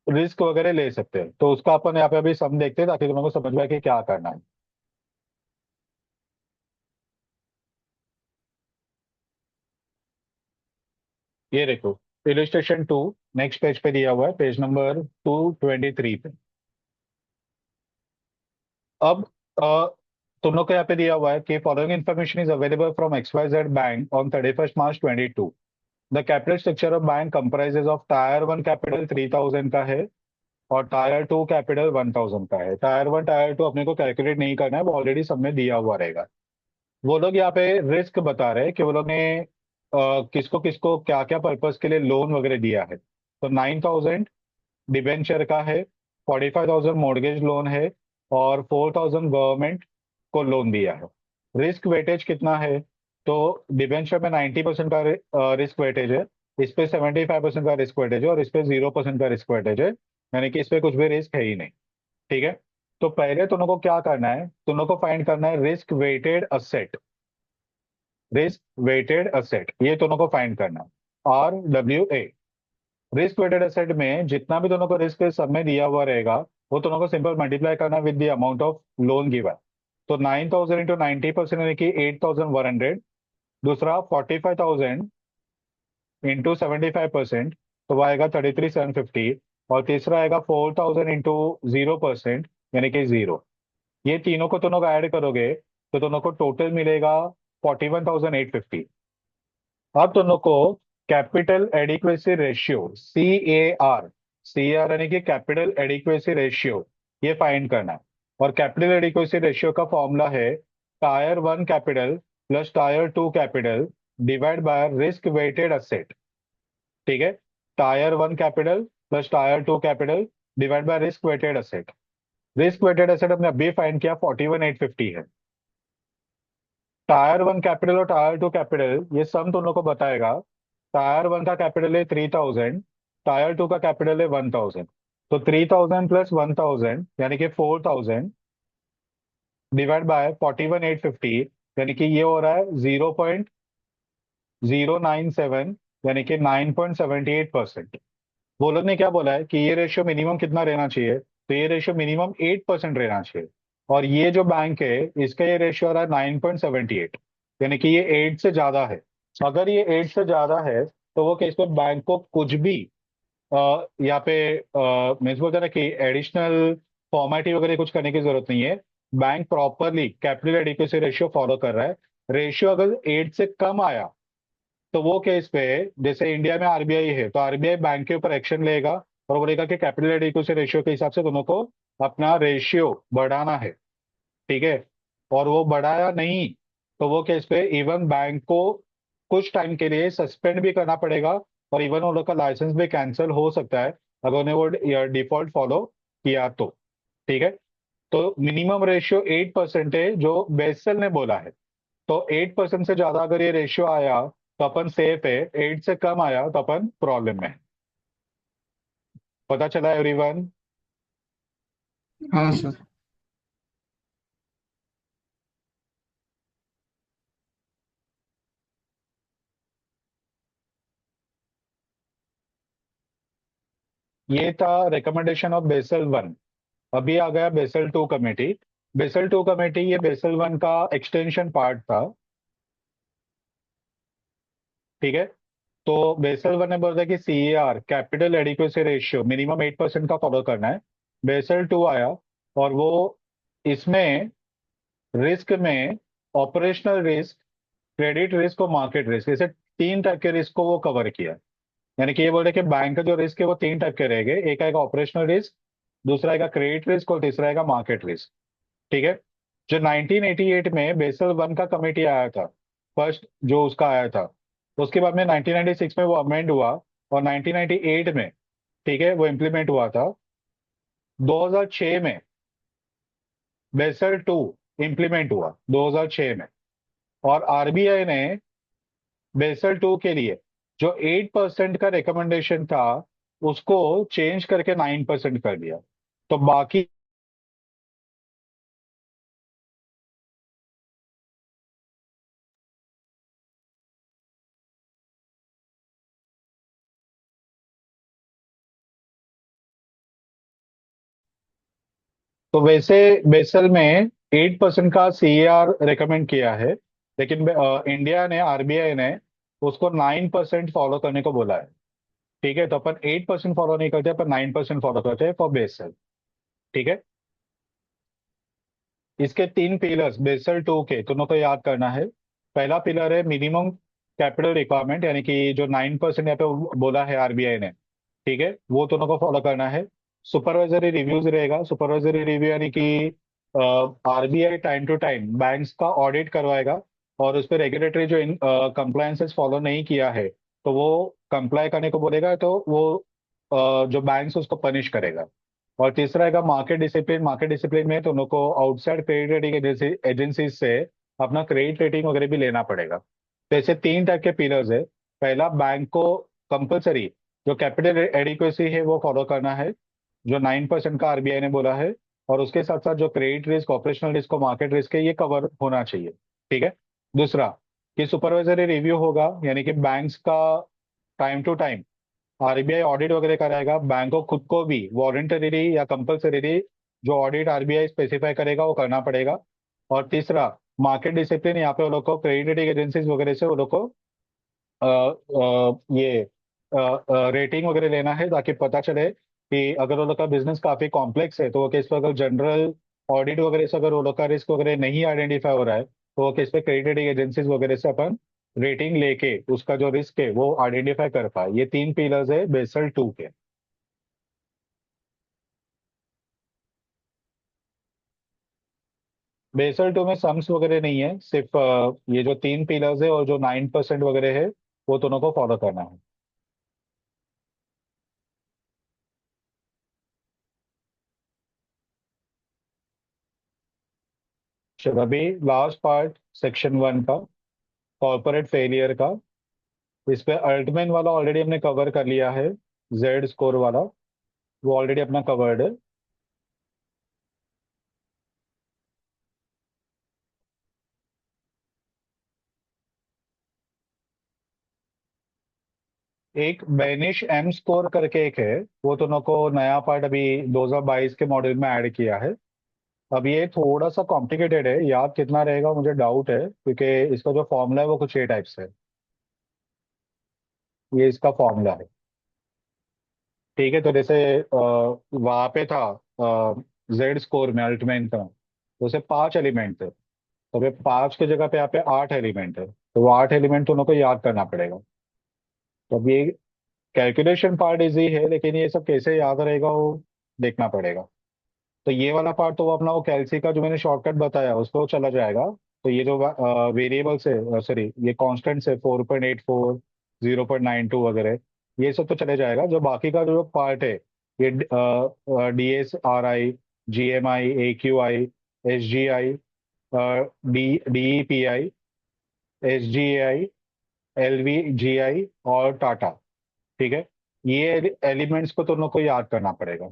रिस्क वगैरह ले सकते हैं। तो उसका अपन यहाँ पे अभी सम देखते हैं ताकि तुम्हें को समझ में आए कि क्या करना है। ये देखो, इलिस्ट्रेशन 2 नेक्स्ट पेज पे दिया हुआ है, पेज नंबर 223 पे। अब तुम लोग को यहाँ पे दिया हुआ है कि following information is available from XYZ bank on 31 March 2022। The capital structure of bank comprises of tyre one capital 3000 का है और टायर टू कैपिटल 1000 का है। टायर वन टायर टू अपने को कैलकुलेट नहीं करना है, वो ऑलरेडी सब में दिया हुआ रहेगा। वो लोग यहाँ पे रिस्क बता रहे हैं कि वो लोग ने किसको किसको क्या क्या पर्पस के लिए लोन वगैरह दिया है। तो 9000 डिबेंचर का है, 45,000 मॉर्गेज लोन है और 4,000 गवर्नमेंट को लोन दिया है। रिस्क वेटेज कितना है? तो डिबेंचर में 90% का रिस्क वेटेज है, इस पे 75% का रिस्क वेटेज है और इस पे 0% का रिस्क वेटेज है, यानी कि इस पे कुछ भी रिस्क है ही नहीं। ठीक है। तो पहले तुम लोग को क्या करना है, तुम लोग को फाइंड करना है risk weighted asset. Risk weighted asset ये दोनों को फाइंड करना है, RWA। रिस्क वेटेड एसेट में जितना भी दोनों को रिस्क सब में दिया हुआ रहेगा वो दोनों को सिंपल मल्टीप्लाई करना with the amount of loan given. तो 9000 इंटू 90% यानी कि 8100। दूसरा 45,000 इंटू 75%, तो वो आएगा 33,750। और तीसरा आएगा 4,000 इंटू 0% यानी कि 0। ये तीनों को दोनों को ऐड करोगे तो दोनों को टोटल मिलेगा 41,850। अब दोनों को कैपिटल एडिक्वेसी रेशियो CAR यानी कि कैपिटल एडिक्वेसी रेशियो ये फाइंड करना है। और कैपिटल एडिक्वेसी रेशियो का फॉर्मूला है tier one capital plus tier two capital divide by risk weighted asset. ठीक है। Tier one capital plus tier two capital divide by risk weighted asset. Risk weighted asset हमने अभी find किया 41,850 है। Tier one capital और tier two capital ये sum दोनों को बताएगा। टायर वन का कैपिटल है 3000, टायर टू का कैपिटल है 1000। तो 3000 प्लस 1000 यानी कि 4000 डिवाइड बाय 41,850 यानी कि ये हो रहा है 0.097 यानी कि 9.78%। वो लोग ने क्या बोला है कि ये रेशियो मिनिमम कितना रहना चाहिए, तो ये रेशियो मिनिमम 8% रहना चाहिए। और ये जो बैंक है इसका ये रेशियो आ रहा है 9.78 यानी कि ये 8 से ज्यादा है। अगर ये 8 से ज्यादा है तो वो केस में बैंक को कुछ भी यहाँ पे मीन्स बोलते हैं ना कि एडिशनल फॉर्मेलिटी वगैरह कुछ करने की जरूरत नहीं है। Bank properly capital adequacy ratio follow कर रहा है। रेशियो अगर 8 से कम आया तो वो केस पे जैसे इंडिया में RBI है तो RBI बैंक के ऊपर एक्शन लेगा और बोलेगा कि कैपिटल एडिक्वेसी रेशियो के हिसाब से दोनों को अपना रेशियो बढ़ाना है। ठीक है। और वो बढ़ाया नहीं तो वो केस पे इवन बैंक को कुछ टाइम के लिए सस्पेंड भी करना पड़ेगा और इवन उन लोग का लाइसेंस भी कैंसिल हो सकता है अगर उन्हें वो डिफॉल्ट फॉलो किया तो। ठीक है। तो मिनिमम रेशियो 8% है जो बेसल ने बोला है। तो 8% से ज्यादा अगर ये रेशियो आया तो अपन सेफ है, 8 से कम आया तो अपन प्रॉब्लम में है। पता चला एवरीवन? हाँ सर। ये था रिकमेंडेशन ऑफ बेसल वन। अभी आ गया basal to committee. Basal to committee ये बेसल वन का एक्सटेंशन पार्ट था। ठीक है। तो बेसल वन ने बोला कि CAR capital adequacy ratio minimum 8% का फॉलो करना है। बेसल टू आया और वो इसमें रिस्क में ऑपरेशनल रिस्क, क्रेडिट रिस्क और मार्केट रिस्क, ऐसे 3 टाइप के रिस्क को वो कवर किया। यानी कि ये बोल रहे कि बैंक का जो रिस्क है वो 3 टाइप के रहेंगे, एक आएगा ऑपरेशनल रिस्क, दूसरा आएगा क्रेडिट रिस्क और तीसरा आएगा मार्केट रिस्क। ठीक है। जो 1988 में बेसल वन का कमेटी आया था, फर्स्ट जो उसका आया था, उसके बाद में 1996 में वो अमेंड हुआ और 1998 में, ठीक है, वो इम्प्लीमेंट हुआ था। 2006 में बेसल टू इम्प्लीमेंट हुआ 2006 में। और RBI ने बेसल टू के लिए जो 8% का रिकमेंडेशन था उसको चेंज करके 9% कर दिया। तो बाकी तो वैसे बेसल में 8% का CAR रिकमेंड किया है, लेकिन इंडिया ने, RBI ने उसको 9% फॉलो करने को बोला है। ठीक है। तो अपन 8% फॉलो नहीं करते, अपन 9% फॉलो करते हैं फॉर बेसल। ठीक है। इसके तीन पिलर्स बेसल टू के दोनों को याद करना है। पहला पिलर है मिनिमम कैपिटल रिक्वायरमेंट, यानी कि जो 9% यहाँ पे बोला है आरबीआई ने, ठीक है, वो दोनों को फॉलो करना है। सुपरवाइजरी रिव्यूज रहेगा। सुपरवाइजरी रिव्यू यानी कि RBI time to time banks का ऑडिट करवाएगा, और उस पर रेगुलेटरी जो कंप्लायंसेस फॉलो नहीं किया है तो वो कंप्लाई करने को बोलेगा, तो वो जो बैंक्स उसको पनिश करेगा। और तीसरा है मार्केट डिसिप्लिन। मार्केट डिसिप्लिन में तो उनको आउटसाइड क्रेडिट रेटिंग एजेंसी से अपना क्रेडिट रेटिंग वगैरह भी लेना पड़ेगा। तो ऐसे तीन टाइप के पिलर्स है। पहला, बैंक को कंपलसरी जो कैपिटल एडिक्वेसी है वो फॉलो करना है, जो 9% का आरबीआई ने बोला है। और उसके साथ साथ जो क्रेडिट रिस्क, ऑपरेशनल रिस्क और मार्केट रिस्क है, ये कवर होना चाहिए। ठीक है। दूसरा, कि सुपरवाइजरी रिव्यू होगा, यानी कि बैंक्स का time to time RBI audit वगैरह कराएगा। बैंक को खुद को भी वॉलंटरीली या कंपलसरीली जो ऑडिट आरबीआई स्पेसिफाई करेगा वो करना पड़ेगा। और तीसरा, मार्केट डिसिप्लिन। यहाँ पे वो लोग को क्रेडिट रेटिंग एजेंसीज वगैरह से वो लोग को ये रेटिंग वगैरह लेना है, ताकि पता चले कि अगर वो लोग का बिजनेस काफी कॉम्प्लेक्स है तो वो किस पे, अगर जनरल ऑडिट वगैरह से अगर वो लोग का रिस्क वगैरह नहीं आइडेंटिफाई हो रहा है तो वो किस पे क्रेडिट रेटिंग एजेंसीज वगैरह से अपन रेटिंग लेके उसका जो रिस्क है वो आइडेंटिफाई कर पाए। ये तीन पिलर्स है बेसल टू के। बेसल टू में सम्स वगैरह नहीं है, सिर्फ ये जो तीन पिलर्स है और जो 9% वगैरह है वो दोनों को फॉलो करना है। चलो अभी लास्ट पार्ट सेक्शन 1 का, कॉर्पोरेट फेलियर का। इस पे अल्टमैन वाला ऑलरेडी हमने कवर कर लिया है। जेड स्कोर वाला वो ऑलरेडी अपना कवर्ड है। एक बेनिश एम स्कोर करके एक है, वो दोनों को नया पार्ट अभी 2022 के मॉडल में ऐड किया है। अब ये थोड़ा सा कॉम्प्लिकेटेड है, याद कितना रहेगा मुझे डाउट है, क्योंकि इसका जो फॉर्मूला है वो कुछ ये टाइप से है। ये इसका फॉर्मूला है। ठीक है। तो जैसे वहां पे था जेड स्कोर में अल्टमैन का, तो उसे 5 एलिमेंट थे, तो अभी 5 की जगह पे यहाँ पे 8 एलिमेंट है, तो वो 8 एलिमेंट दोनों को याद करना पड़ेगा। तो अब ये कैलकुलेशन पार्ट इजी है, लेकिन ये सब कैसे याद रहेगा वो देखना पड़ेगा। तो ये वाला पार्ट तो वो अपना वो कैलसी का जो मैंने शॉर्टकट बताया उस पर चला जाएगा। तो ये जो वेरिएबल्स है, सॉरी ये कॉन्स्टेंट्स है, 4.84, 0.92 वगैरह, ये सब तो चले जाएगा। जो बाकी का जो पार्ट है, ये DSRI, GMI, AQI, SGI, DEPI, SGAI, LVGI और टाटा। ठीक है। ये एलिमेंट्स को दोनों को याद करना पड़ेगा।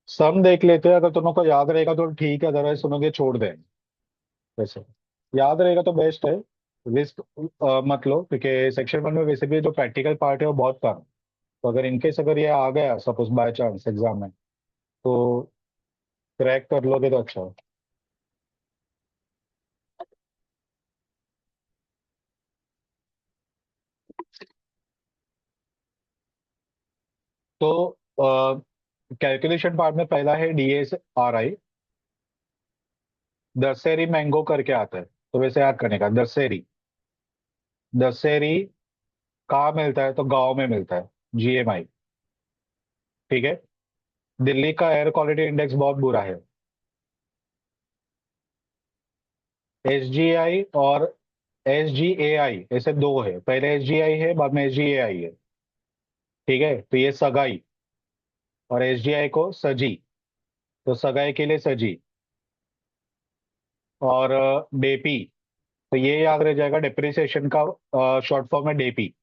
सम देख लेते हैं, अगर दोनों को याद रहेगा तो ठीक है, अदरवाइज सुनोगे छोड़ देंगे। वैसे याद रहेगा तो बेस्ट है। रिस्क मत लो, क्योंकि सेक्शन 1 में वैसे भी जो प्रैक्टिकल पार्ट है वो बहुत कम है। तो अगर इनकेस अगर ये आ गया सपोज बाय चांस एग्जाम में, तो क्रैक कर लोगे तो अच्छा है। तो कैलकुलेशन पार्ट में पहला है DSRI। दशहरी मैंगो करके आता है, तो वैसे याद करने का, दशहरी। दशहरी कहाँ मिलता है, तो गांव में मिलता है, GMI। ठीक है। दिल्ली का एयर क्वालिटी इंडेक्स बहुत बुरा है, SGI और SGAI, ऐसे दो है, पहले SGI है बाद में SGAI है। ठीक है। तो ये सगाई, और SGI को सजी, तो सगाई के लिए सजी। और डेपी, तो ये याद रह जाएगा, डिप्रिसिएशन का शॉर्ट फॉर्म है डेपी,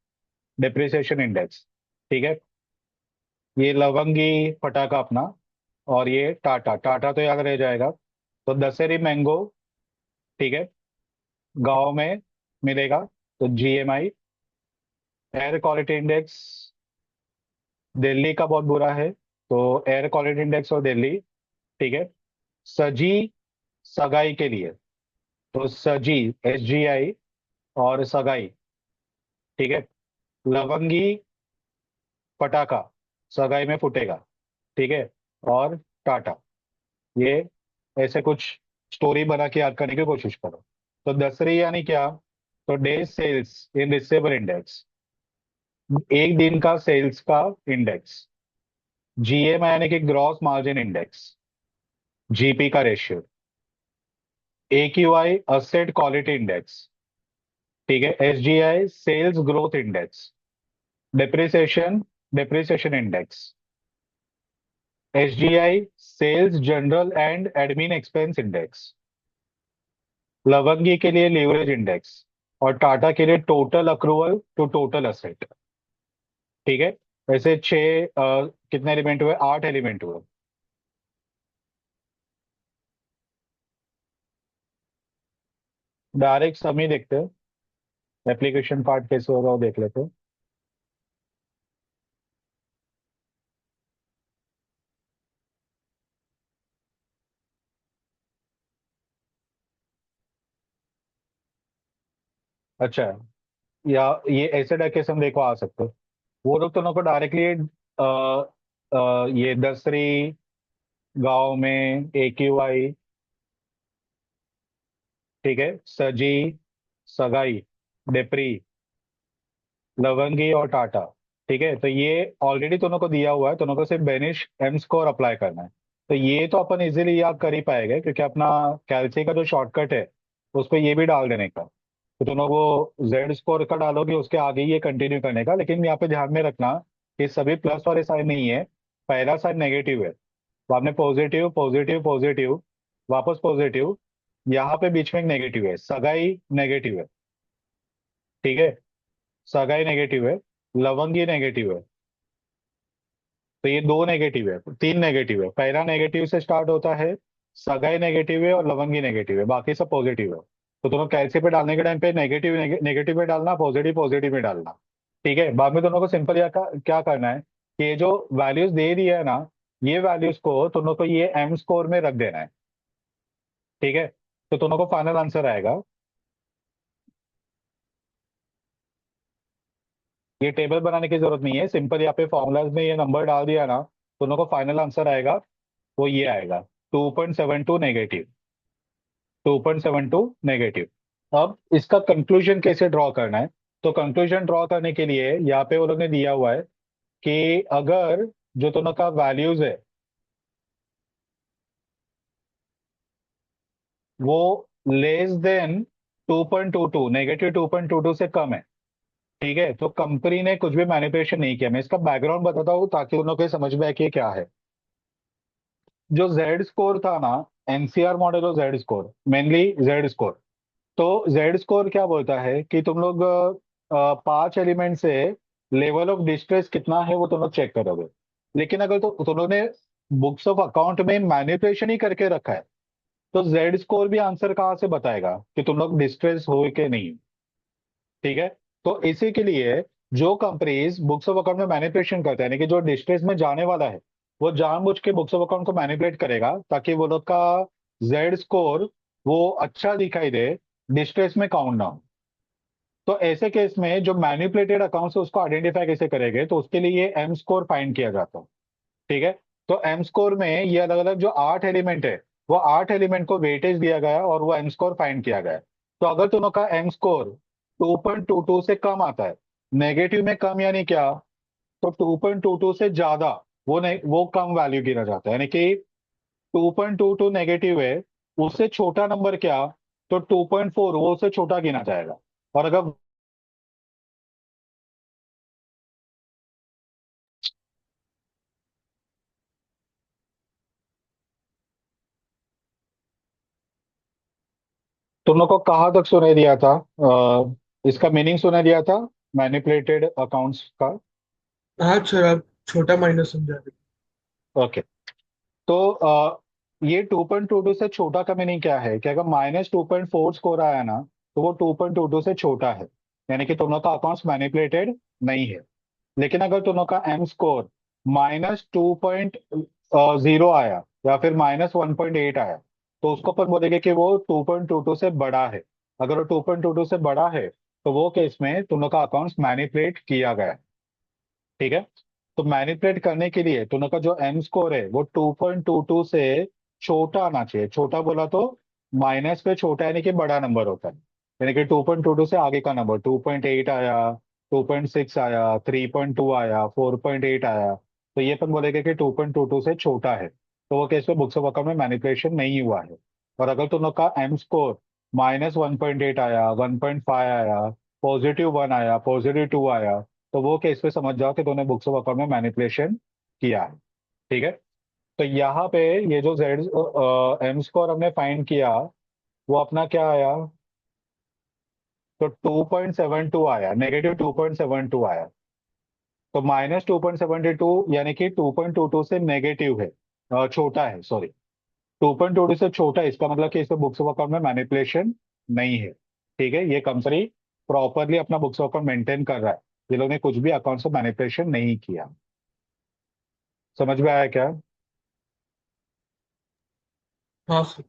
डिप्रिसिएशन इंडेक्स। ठीक है। ये लवंगी पटाखा अपना, और ये टाटा, टाटा तो याद रह जाएगा। तो दशहरी मैंगो, ठीक है, गांव में मिलेगा, तो GMI। Air quality index Delhi का बहुत बुरा है, तो एयर क्वालिटी इंडेक्स और दिल्ली। ठीक है। सजी सगाई के लिए, तो सजी, SGI और सगाई। ठीक है। लवंगी पटाखा, सगाई में फूटेगा। ठीक है, और टाटा। ये ऐसे कुछ स्टोरी बना के याद करने की कोशिश करो। तो दसरी यानी क्या? तो day sales in receivable index, एक दिन का सेल्स का इंडेक्स। जीएम यानी कि ग्रॉस मार्जिन इंडेक्स, जीपी का ratio. AQI asset quality index, ठीक है। SGI sales growth index. Depreciation depreciation index. SGI sales general and admin expense index. लवंगी के लिए लीवरेज इंडेक्स, और टाटा के लिए total accrual to total asset. ठीक है, ऐसे कितने एलिमेंट हुए? 8 एलिमेंट हुए। डायरेक्ट सम ही देखते हैं, एप्लीकेशन पार्ट कैसे होगा वो देख लेते हैं। अच्छा, या ये ऐसे डायरेक्ट हम देखो आ सकते हो। वो लोग दोनों को डायरेक्टली ये दसरी, गांव में एक्यूआई, ठीक है, सजी, सगाई, डेपरी, लवंगी और टाटा। ठीक है, तो ये ऑलरेडी दोनों को दिया हुआ है, दोनों को सिर्फ बेनिश एम स्कोर अप्लाई करना है। तो ये तो अपन इजीली याद कर ही पाएंगे, क्योंकि अपना कैलसी का जो शॉर्टकट है उस पर ये भी डाल देने का। तो दोनों को जेड स्कोर का डालोगे, उसके आगे ये कंटिन्यू करने का। लेकिन यहाँ पे ध्यान में रखना कि सभी प्लस वाले साइन नहीं है, पहला साइन नेगेटिव है। तो आपने पॉजिटिव पॉजिटिव पॉजिटिव, वापस पॉजिटिव, यहाँ पे बीच में एक नेगेटिव है, सगाई नेगेटिव है। ठीक है, सगाई नेगेटिव है, लवंगी नेगेटिव है। तो ये दो नेगेटिव है, तीन नेगेटिव है। पहला नेगेटिव से स्टार्ट होता है, सगाई नेगेटिव है और लवंगी नेगेटिव है, बाकी सब पॉजिटिव है। तो दोनों कैल्सी पे डालने के टाइम पे नेगेटिव नेगेटिव में डालना, पॉजिटिव पॉजिटिव में डालना। ठीक है, बाद में दोनों को सिंपल क्या करना है कि ये जो वैल्यूज दे दिया है ना, ये वैल्यूज को दोनों को ये एम स्कोर में रख देना है। ठीक है, तो दोनों को फाइनल आंसर आएगा। ये टेबल बनाने की जरूरत नहीं है, सिंपल यहाँ पे फॉर्मूलाज में ये नंबर डाल दिया ना, दोनों को फाइनल आंसर आएगा, वो ये आएगा 2.72 नेगेटिव, 2.72 नेगेटिव। अब इसका कंक्लूजन कैसे ड्रॉ करना है? तो कंक्लूजन ड्रॉ करने के लिए यहाँ पे वो लोग ने दिया हुआ है कि अगर जो दोनों का वैल्यूज है वो लेस देन 2.22, नेगेटिव 2.22 से कम है, ठीक है, तो कंपनी ने कुछ भी मैनिपुलेशन नहीं किया। मैं इसका बैकग्राउंड बताता हूँ ताकि उन लोगों को समझ में आए कि ये क्या है। जो जेड स्कोर था ना, एनसीआर मॉडल और Z score, mainly Z score. तो जेड स्कोर क्या बोलता है कि तुम लोग 5 एलिमेंट से लेवल ऑफ डिस्ट्रेस कितना है वो तुम लोग चेक करोगे। लेकिन अगर तो तुम लोग ने बुक्स ऑफ अकाउंट में मैनिपुलेशन ही करके रखा है, तो जेड स्कोर भी आंसर कहाँ से बताएगा कि तुम लोग डिस्ट्रेस हो कि नहीं। ठीक है, तो इसी के लिए जो कंपनीज बुक्स ऑफ अकाउंट में मैनिपुलेशन करते हैं, यानी कि जो डिस्ट्रेस में जाने वाला है, वो जानबूझ के बुक्स ऑफ अकाउंट को मैनिपुलेट करेगा ताकि वो लोग का जेड स्कोर वो अच्छा दिखाई दे, डिस्ट्रेस में काउंट ना हो। तो ऐसे केस में जो मैनिपुलेटेड अकाउंट है उसको आइडेंटिफाई कैसे करेंगे? तो उसके लिए एम स्कोर फाइंड किया जाता है। ठीक है, तो एम स्कोर में ये अलग अलग जो 8 एलिमेंट है, वो 8 एलिमेंट को वेटेज दिया गया और वो एम स्कोर फाइंड किया गया है। तो अगर दोनों का एम स्कोर 2.22 से कम आता है, नेगेटिव में कम यानी क्या? तो 2.22 से ज्यादा वो नहीं, वो कम वैल्यू गिना जाता है। यानी कि 2.22 नेगेटिव है, उससे छोटा नंबर क्या? तो 2.4 वो उससे छोटा गिना जाएगा। और अगर तुम लोग को कहाँ तक सुनाई दिया था, इसका मीनिंग सुनाई दिया था मैनिपुलेटेड अकाउंट्स का? हाँ सर, आप छोटा माइनस समझा दे। ओके, तो ये 2.22 से छोटा का मीनिंग क्या है कि अगर -2.4 स्कोर आया ना, तो वो 2.22 से छोटा है, यानी कि तुम लोग का अकाउंट्स मैनिपुलेटेड नहीं है। लेकिन अगर तुम लोग का एम स्कोर -2.0 आया या फिर -1.8 आया, तो उसको अपन बोलेंगे कि वो 2.22 से बड़ा है। अगर वो 2.22 से बड़ा है, तो वो केस में तुम लोग का अकाउंट्स मैनिपुलेट किया गया है। ठीक है, तो मैनिपुलेट करने के लिए दोनों का जो एम स्कोर है वो 2.22 से छोटा आना चाहिए। छोटा बोला तो माइनस पे छोटा यानी कि बड़ा नंबर होता है, यानी कि 2.22 से आगे का नंबर 2.8 आया, 2.6 आया, 3.2 आया, 4.8 आया, तो ये अपन बोलेंगे कि 2.22 से छोटा है, तो वो केस में बुक्स ऑफ अकाउंट में मैनिपुलेशन नहीं हुआ है। और अगर दोनों का एम स्कोर -1.8 आया, 1.5 आया, +1 आया, +2 आया, तो वो केस पे समझ जाओ कि दोनों बुक्स ऑफ अकाउंट में मैनिपुलेशन किया है। ठीक है, तो यहाँ पे ये जो जेड एम स्कोर हमने फाइंड किया वो अपना क्या आया, तो 2.72 आया, -2.72 आया। तो -2.72 यानी कि 2.22 से नेगेटिव है, छोटा है, सॉरी, 2.22 से छोटा है, इसका मतलब कि इसमें बुक्स ऑफ अकाउंट में मैनिपुलेशन नहीं है। ठीक है, ये कंपनी प्रॉपरली अपना बुक्स ऑफ अकाउंट मेंटेन कर रहा है, ये लोग ने कुछ भी अकाउंट से मैनिपुलेशन नहीं किया। समझ में आया क्या? हाँ सर।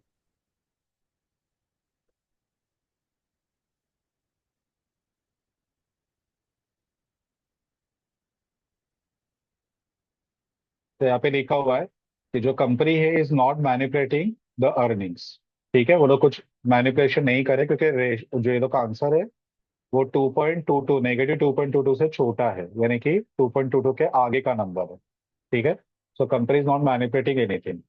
तो यहाँ पे लिखा हुआ है कि जो कंपनी है is not manipulating the earnings. ठीक है, वो लोग कुछ मैनिपुलेशन नहीं करे क्योंकि जो ये लोग का आंसर है वो 2.22, -2.22 से छोटा है, यानी कि 2.22 के आगे का नंबर है। ठीक है, so company is not manipulating anything.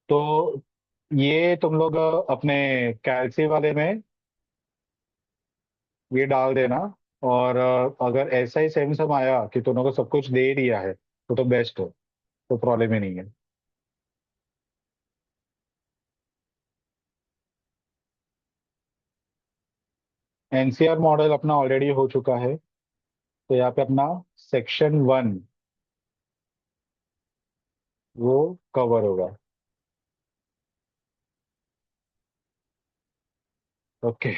तो ये तुम लोग अपने कैलसी वाले में ये डाल देना। और अगर ऐसा ही सेम सम आया कि तुम लोग को सब कुछ दे दिया है तो बेस्ट हो, तो प्रॉब्लम ही नहीं है। एनसीआर मॉडल अपना ऑलरेडी हो चुका है, तो यहाँ पे अपना सेक्शन 1 वो कवर होगा। ओके।